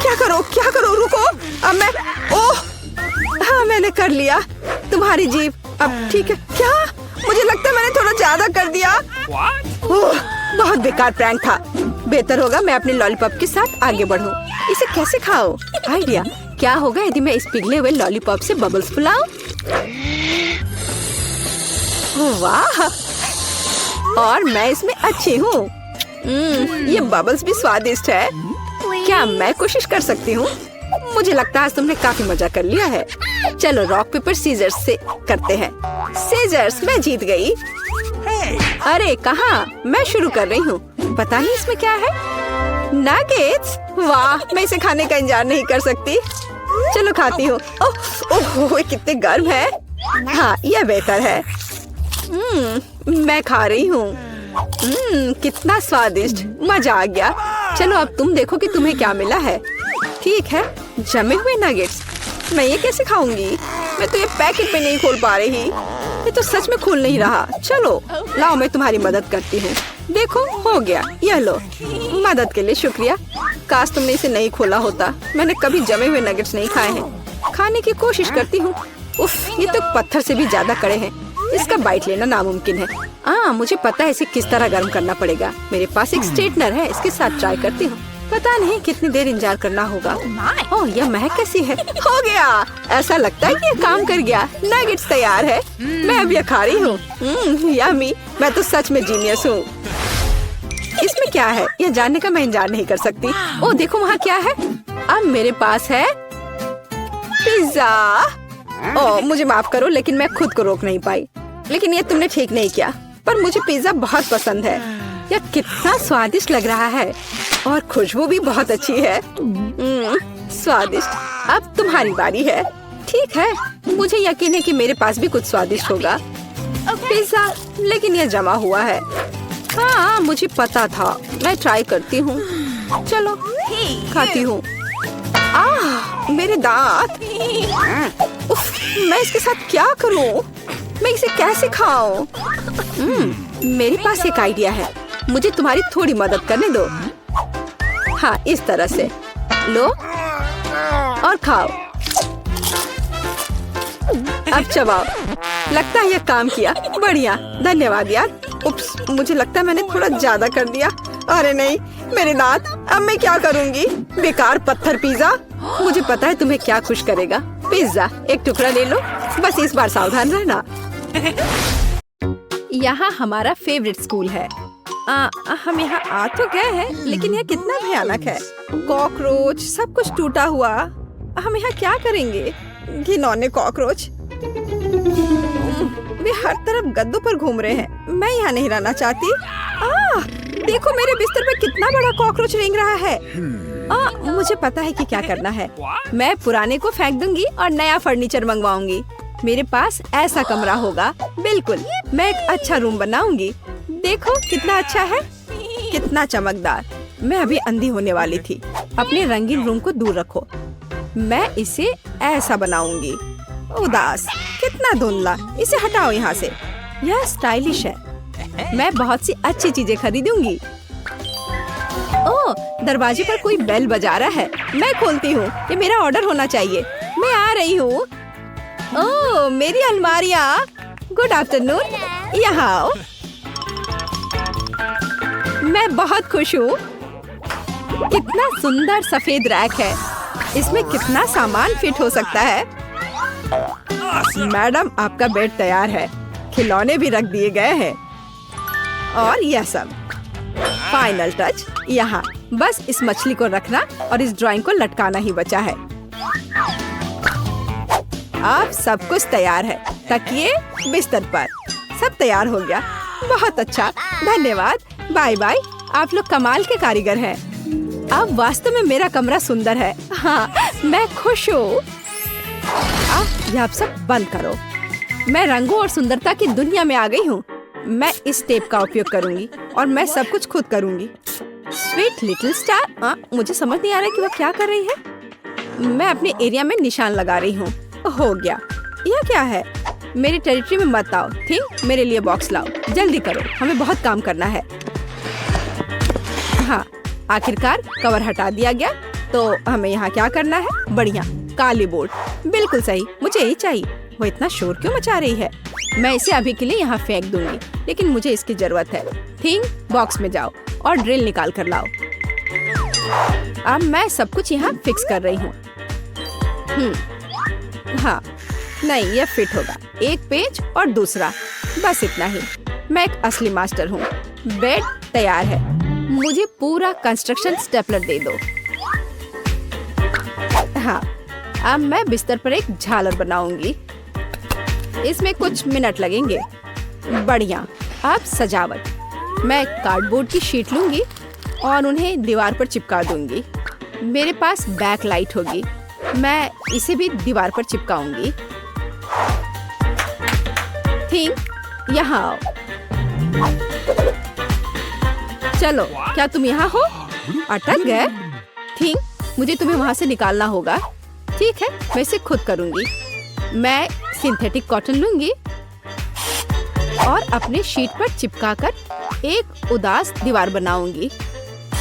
क्या करो, क्या करो? रुको, अब मैं। ओह हाँ, मैंने कर लिया। तुम्हारी जीभ अब ठीक है क्या? मुझे लगता है मैंने थोड़ा ज्यादा कर दिया। ओह, बहुत बेकार प्रैंक था। बेहतर होगा मैं अपने लॉलीपॉप के साथ आगे बढ़ूं। इसे कैसे खाओ? आइडिया। क्या होगा यदि मैं इस पिघले हुए लॉलीपॉप से बबल्स फुलाऊं? वाह, और मैं इसमें अच्छी हूँ। ये बबल्स भी स्वादिष्ट है। क्या मैं कोशिश कर सकती हूँ? मुझे लगता है आज तुमने काफी मजा कर लिया है। चलो रॉक पेपर सीजर्स से करते हैं। सीजर्स, मैं जीत गई। अरे कहाँ? मैं शुरू कर रही हूँ। पता नहीं इसमें क्या है। नगेट्स। वाह, मैं इसे खाने का इंतजार नहीं कर सकती। चलो खाती हूँ। ओह, कितने गर्म है। हाँ, यह बेहतर है। मैं खा रही हूँ। कितना स्वादिष्ट, मजा आ गया। चलो अब तुम देखो कि तुम्हें क्या मिला है। ठीक है, जमे हुए नगेट्स। मैं ये कैसे खाऊंगी? मैं तो ये पैकेट में नहीं खोल पा रही। ये तो सच में खुल नहीं रहा। चलो लाओ, मैं तुम्हारी मदद करती हूँ। देखो, हो गया। यह लो। मदद के लिए शुक्रिया। काश तुमने इसे नहीं खोला होता। मैंने कभी जमे हुए नगेट्स नहीं खाए हैं। खाने की कोशिश करती हूँ। उफ, ये तो पत्थर से भी ज्यादा कड़े हैं। इसका बाइट लेना नामुमकिन है। मुझे पता है इसे किस तरह गर्म करना पड़ेगा। मेरे पास एक स्ट्रेटनर है, इसके साथ ट्राई करती हूँ। पता नहीं कितनी देर इंतजार करना होगा। ओह, यह महक कैसी है। हो गया। ऐसा लगता है कि यह काम कर गया। नगेट्स तैयार है। मैं अब यह खा रही हूँ। यम्मी, मैं तो सच में जीनियस हूँ। इसमें क्या है यह जानने का मैं इंतजार नहीं कर सकती। ओह देखो, वहाँ क्या है। अब मेरे पास है पिज्जा। ओह मुझे माफ करो, लेकिन मैं खुद को रोक नहीं पाई। लेकिन ये तुमने ठीक नहीं किया। पर मुझे पिज्जा बहुत पसंद है। यह कितना स्वादिष्ट लग रहा है और खुशबू भी बहुत अच्छी है। स्वादिष्ट। अब तुम्हारी बारी है। ठीक है, मुझे यकीन है कि मेरे पास भी कुछ स्वादिष्ट होगा। पिज्जा, लेकिन यह जमा हुआ है। हाँ, मुझे पता था। मैं ट्राई करती हूँ। चलो खाती हूँ। मेरे दांत। उफ, मैं इसके साथ क्या करूँ? मैं इसे कैसे खाऊं? मेरे पास एक आइडिया है। मुझे तुम्हारी थोड़ी मदद करने दो। हाँ, इस तरह से लो और खाओ। अब चबाओ। लगता है यह काम किया। बढ़िया, धन्यवाद यार। उप्स, मुझे लगता है मैंने थोड़ा ज्यादा कर दिया। अरे नहीं, मेरे दांत। अब मैं क्या करूँगी? बेकार पत्थर पिज्जा। मुझे पता है तुम्हें क्या खुश करेगा। पिज्जा, एक टुकड़ा ले लो। बस इस बार सावधान रहना। यहाँ हमारा फेवरेट स्कूल है। हम यहाँ आ तो गए हैं, लेकिन यह कितना भयानक है। कॉकरोच, सब कुछ टूटा हुआ। हम यहाँ क्या करेंगे? घिनौने कॉकरोच। वे हर तरफ गद्दों पर घूम रहे हैं। मैं यहाँ नहीं रहना चाहती। देखो मेरे बिस्तर पे कितना बड़ा कॉकरोच रेंग रहा है। मुझे पता है कि क्या करना है। मैं पुराने को फेंक दूंगी और नया फर्नीचर मंगवाऊंगी। मेरे पास ऐसा कमरा होगा। बिल्कुल, मैं एक अच्छा रूम बनाऊंगी। देखो कितना अच्छा है, कितना चमकदार। मैं अभी अंधी होने वाली थी। अपने रंगीन रूम को दूर रखो। मैं इसे ऐसा बनाऊंगी। उदास, कितना धुंधला। इसे हटाओ यहाँ से। यह स्टाइलिश है। मैं बहुत सी अच्छी चीजें खरीदूंगी। ओह, दरवाजे पर कोई बेल बजा रहा है। मैं खोलती हूँ। ये मेरा ऑर्डर होना चाहिए। मैं आ रही हूँ। ओह, मेरी अलमारियाँ। गुड आफ्टरनून, यहाँ आओ। मैं बहुत खुश हूँ। कितना सुंदर सफेद रैक है। इसमें कितना सामान फिट हो सकता है। मैडम, आपका बेड तैयार है। खिलौने भी रख दिए गए हैं और यह सब। फाइनल टच यहाँ। बस इस मछली को रखना और इस ड्राइंग को लटकाना ही बचा है। अब सब कुछ तैयार है। तकिए, बिस्तर पर सब तैयार हो गया। बहुत अच्छा, धन्यवाद। Bye bye. आप लोग कमाल के कारीगर हैं। अब वास्तव में मेरा कमरा सुंदर है। हाँ, मैं खुश हूँ। यह आप सब बंद करो। मैं रंगों और सुंदरता की दुनिया में आ गई हूँ। मैं इस टेप का उपयोग करूंगी और मैं सब कुछ खुद करूंगी। Sweet little star. मुझे समझ नहीं आ रहा कि वह क्या कर रही है। मैं अपने एरिया में निशान लगा रही हूँ। हो गया। यह क्या है? मेरी टेरिटरी में मत आओ। ठीक, मेरे लिए बॉक्स लाओ। जल्दी करो, हमें बहुत काम करना है। हाँ, आखिरकार कवर हटा दिया गया। तो हमें यहाँ क्या करना है? बढ़िया, काली बोर्ड। बिल्कुल सही, मुझे यही चाहिए। वो इतना शोर क्यों मचा रही है? मैं इसे अभी के लिए यहाँ फेंक दूंगी, लेकिन मुझे इसकी जरूरत है। थिंग, बॉक्स में जाओ और ड्रिल निकाल कर लाओ। अब मैं सब कुछ यहाँ फिक्स कर रही हूँ। हाँ, नहीं, यह फिट होगा। एक पेज और दूसरा, बस इतना ही। मैं एक असली मास्टर हूँ। बेड तैयार है। मुझे पूरा कंस्ट्रक्शन स्टेपलर दे दो। हाँ, अब मैं बिस्तर पर एक झालर बनाऊंगी। इसमें कुछ मिनट लगेंगे। बढ़िया। अब सजावट। मैं कार्डबोर्ड की शीट लूंगी और उन्हें दीवार पर चिपका दूंगी। मेरे पास बैक लाइट होगी। मैं इसे भी दीवार पर चिपकाऊंगी। थिंक, यहाँ आओ। चलो, क्या तुम यहाँ हो? अटक गए? थिंक, मुझे तुम्हें वहाँ से निकालना होगा। ठीक है, मैं इसे खुद करूंगी। मैं सिंथेटिक कॉटन लूंगी और अपने शीट पर चिपकाकर एक उदास दीवार बनाऊंगी।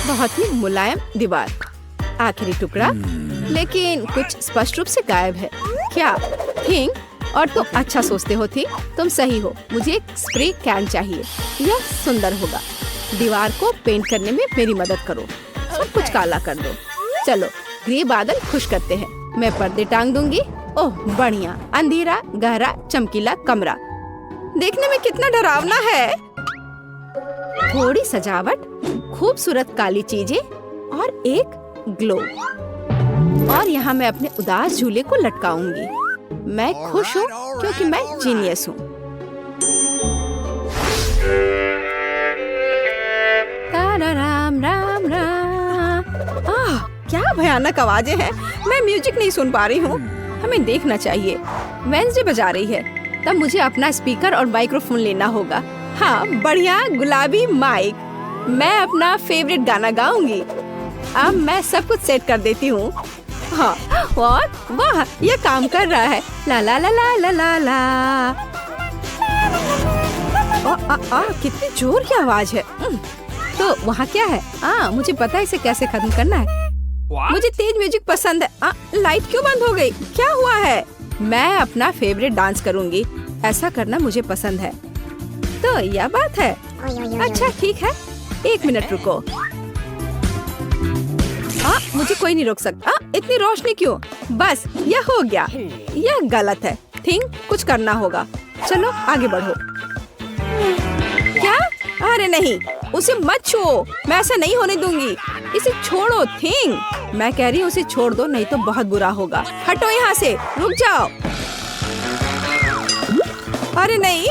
बहुत ही मुलायम दीवार। आखिरी टुकड़ा, लेकिन कुछ स्पष्ट रूप से गायब है। क्या? थिंक, और तुम अच्छा सोचते हो। थी, तुम सही हो। मुझे एक स्प्रे कैन चाहिए। यह सुंदर होगा। दीवार को पेंट करने में मेरी मदद करो। सब कुछ काला कर दो। चलो, ग्रे बादल खुश करते हैं। मैं पर्दे टांग दूंगी। ओह, बढ़िया। अंधेरा, गहरा, चमकीला कमरा। देखने में कितना डरावना है। थोड़ी सजावट, खूबसूरत काली चीजें और एक ग्लो। और यहाँ मैं अपने उदास झूले को लटकाऊंगी। मैं खुश हूँ क्योंकि मैं जीनियस हूँ। राम राम राम। क्या भयानक आवाजें हैं। मैं म्यूजिक नहीं सुन पा रही हूँ। हमें देखना चाहिए। वेंसडे बजा रही है। तब मुझे अपना स्पीकर और माइक्रोफोन लेना होगा। हाँ, बढ़िया गुलाबी माइक। मैं अपना फेवरेट गाना गाऊंगी। अब मैं सब कुछ सेट कर देती हूँ। हाँ, और वाह, ये काम कर रहा है। ला ला ला ला ला ला ला। कितनी जोर की आवाज है। तो वहाँ क्या है? मुझे पता है इसे कैसे खत्म करना है। मुझे तेज म्यूजिक पसंद है। लाइट क्यों बंद हो गई? क्या हुआ है? मैं अपना फेवरेट डांस करूंगी। ऐसा करना मुझे पसंद है। तो यह बात है। अच्छा, ठीक है। 1 मिनट रुको। मुझे कोई नहीं रोक सकता। इतनी रोशनी क्यों? बस, यह हो गया। यह गलत है। थिंक, कुछ करना होगा। चलो, आगे बढ़ो। क्या? अरे नहीं, उसे मत छुओ। मैं ऐसा नहीं होने दूंगी। इसे छोड़ो। थिंक, मैं कह रही हूँ उसे छोड़ दो, नहीं तो बहुत बुरा होगा। हटो यहाँ से। रुक जाओ। अरे नहीं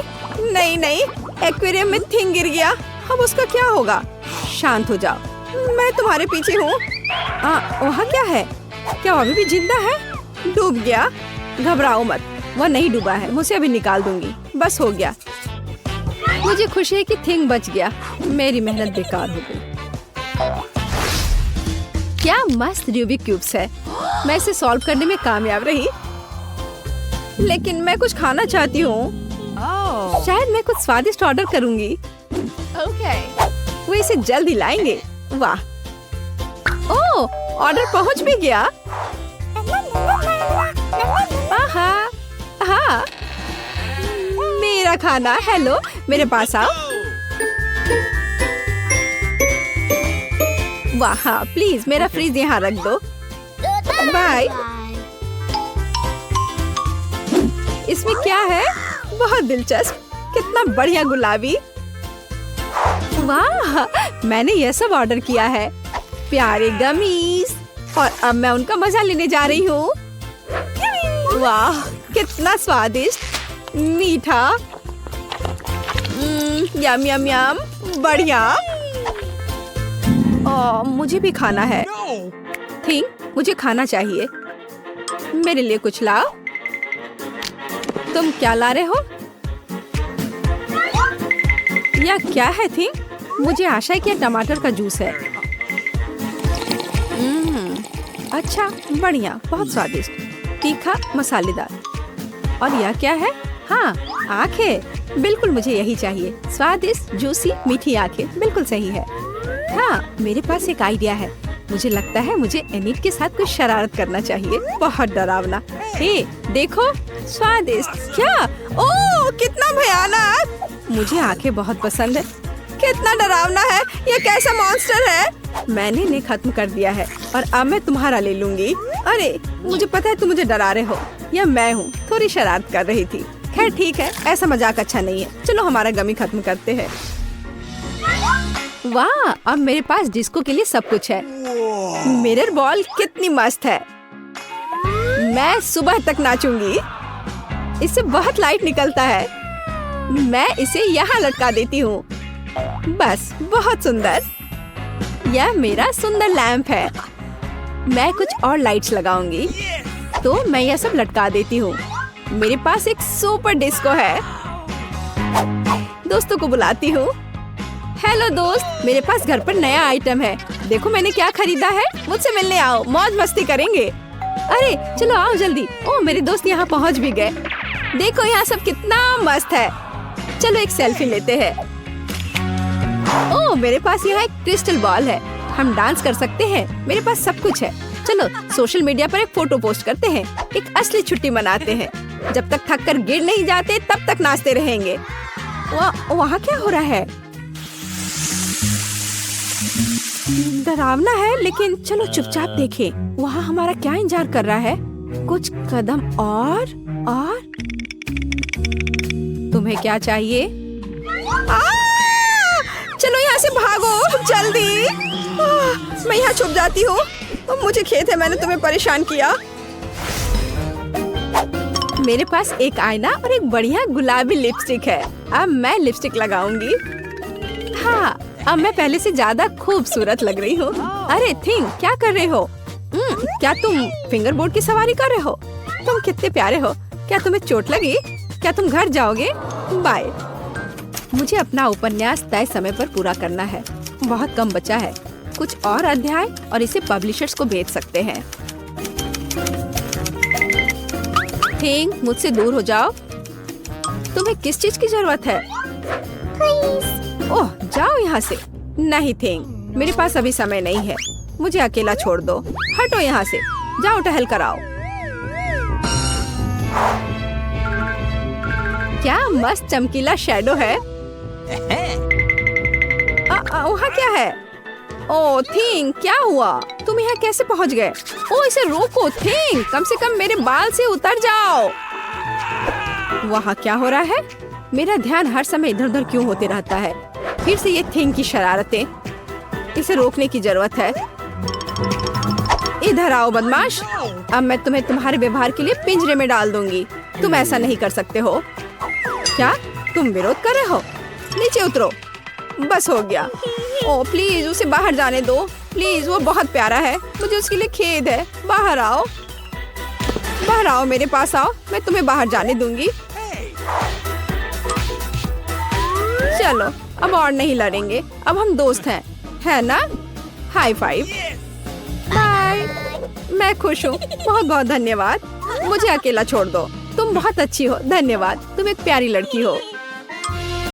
नहीं नहीं, एक्वेरियम में थिंग गिर गया। अब उसका क्या होगा? शांत हो जाओ, मैं तुम्हारे पीछे हूँ। वहाँ क्या है? क्या वो अभी भी जिंदा है? डूब गया? घबराओ मत, वह नहीं डूबा है। मुझे अभी निकाल दूंगी, बस हो गया। मुझे खुशी है कि थिंग बच गया। मेरी मेहनत बेकार हो गई। क्या मस्त रूबिक क्यूब्स है। मैं इसे सॉल्व करने में कामयाब रही, लेकिन मैं कुछ खाना चाहती हूँ। शायद मैं कुछ स्वादिष्ट ऑर्डर करूंगी। वो इसे जल्दी लाएंगे। वाह, ओह, ऑर्डर पहुंच भी गया। आहा, हाँ, मेरा खाना। हेलो, मेरे पास आओ। वाह, हाँ, प्लीज मेरा फ्रिज यहाँ रख दो। बाय। इसमें क्या है? बहुत दिलचस्प। कितना बढ़िया गुलाबी। वाह, मैंने यह सब ऑर्डर किया है। प्यारे गमीज, और अब मैं उनका मजा लेने जा रही हूँ। वाह, कितना स्वादिष्ट, मीठा। यम यम यम, बढ़िया। मुझे भी खाना है। थिंग, मुझे खाना चाहिए। मेरे लिए कुछ लाओ। तुम क्या ला रहे हो? यह क्या है थिंग? मुझे आशा है कि यह टमाटर का जूस है। अच्छा, बढ़िया, बहुत स्वादिष्ट, तीखा, मसालेदार। और यह क्या है? हाँ, आंखें। बिल्कुल मुझे यही चाहिए। स्वादिष्ट, जूसी, मीठी आंखें, बिल्कुल सही है। हाँ, मेरे पास एक आइडिया है। मुझे लगता है मुझे एनिट के साथ कुछ शरारत करना चाहिए। बहुत डरावना। हे, देखो, स्वादिष्ट। क्या? ओह, कितना भयानक। मुझे आंखें बहुत पसंद है। कितना डरावना है। यह कैसा मॉन्स्टर है? मैंने इन्हें खत्म कर दिया है और अब मैं तुम्हारा ले लूंगी। अरे, मुझे पता है तुम मुझे डरा रहे हो। यह मैं हूँ, थोड़ी शरारत कर रही थी। खैर ठीक है, ऐसा मजाक अच्छा नहीं है। चलो हमारा गमी खत्म करते हैं। वाह, अब मेरे पास डिस्को के लिए सब कुछ है। मिरर बॉल कितनी मस्त है। मैं सुबह तक नाचूंगी। इससे बहुत लाइट निकलता है। मैं इसे यहाँ लटका देती हूँ। बस, बहुत सुंदर। यह मेरा सुंदर लैंप है। मैं कुछ और लाइट्स लगाऊंगी, तो मैं यह सब लटका देती हूँ। मेरे पास एक सुपर डिस्को है। दोस्तों को बुलाती हूँ। हेलो दोस्त, मेरे पास घर पर नया आइटम है। देखो मैंने क्या खरीदा है। मुझसे मिलने आओ, मौज मस्ती करेंगे। अरे चलो आओ जल्दी। ओह, मेरे दोस्त यहाँ पहुँच भी गए। देखो यहाँ सब कितना मस्त है। चलो एक सेल्फी लेते हैं। ओह, मेरे पास यहाँ एक क्रिस्टल बॉल है। हम डांस कर सकते हैं। मेरे पास सब कुछ है। चलो सोशल मीडिया पर एक फोटो पोस्ट करते हैं। एक असली छुट्टी मनाते हैं। जब तक थक कर गिर नहीं जाते तब तक नाचते रहेंगे। वहाँ क्या हो रहा है? डरावना है, लेकिन चलो चुपचाप देखें। वहाँ हमारा क्या इंतजार कर रहा है? कुछ कदम और तुम्हें क्या चाहिए? चलो यहाँ से भागो जल्दी। मैं यहाँ छुप जाती हूँ। मुझे खेद है मैंने तुम्हें परेशान किया। मेरे पास एक आईना और एक बढ़िया गुलाबी लिपस्टिक है। अब मैं लिपस्टिक लगाऊंगी। हाँ, अब मैं पहले से ज्यादा खूबसूरत लग रही हूँ। अरे थिंग, क्या कर रहे हो? क्या तुम फिंगर बोर्ड की सवारी कर रहे हो? तुम कितने प्यारे हो। क्या तुम्हें चोट लगी? क्या तुम घर जाओगे? बाय। मुझे अपना उपन्यास तय समय पर पूरा करना है। बहुत कम बचा है। कुछ और अध्याय और इसे पब्लिशर्स को भेज सकते हैं। थिंग, मुझसे दूर हो जाओ। तुम्हें किस चीज की जरूरत है? ओह, जाओ यहाँ से। नहीं थिंग, मेरे पास अभी समय नहीं है। मुझे अकेला छोड़ दो। हटो यहाँ से। जाओ टहल कर आओ। क्या मस्त चमकीला शैडो है। वहाँ क्या है? ओह थिंग, क्या हुआ? तुम यहाँ कैसे पहुँच गए? ओह, इसे रोको थिंग, कम से कम मेरे बाल से उतर जाओ। वहाँ क्या हो रहा है? मेरा ध्यान हर समय इधर उधर क्यों होते रहता है? फिर से ये थिंग की शरारतें। इसे रोकने की जरूरत है। इधर आओ बदमाश। अब मैं तुम्हें तुम्हारे व्यवहार के लिए पिंजरे में डाल दूंगी। तुम ऐसा नहीं कर सकते हो। क्या तुम विरोध कर रहे हो? नीचे उतरो। बस हो गया। ओ प्लीज उसे बाहर जाने दो प्लीज, वो बहुत प्यारा है, मुझे उसके लिए खेद है। बाहर आओ, बाहर आओ, मेरे पास आओ, मैं तुम्हें बाहर जाने दूंगी। चलो अब और नहीं लड़ेंगे, अब हम दोस्त हैं, है ना? High five. बाय। मैं खुश हूँ, बहुत बहुत धन्यवाद। मुझे अकेला छोड़ दो, तुम बहुत अच्छी हो, धन्यवाद, तुम एक प्यारी लड़की हो।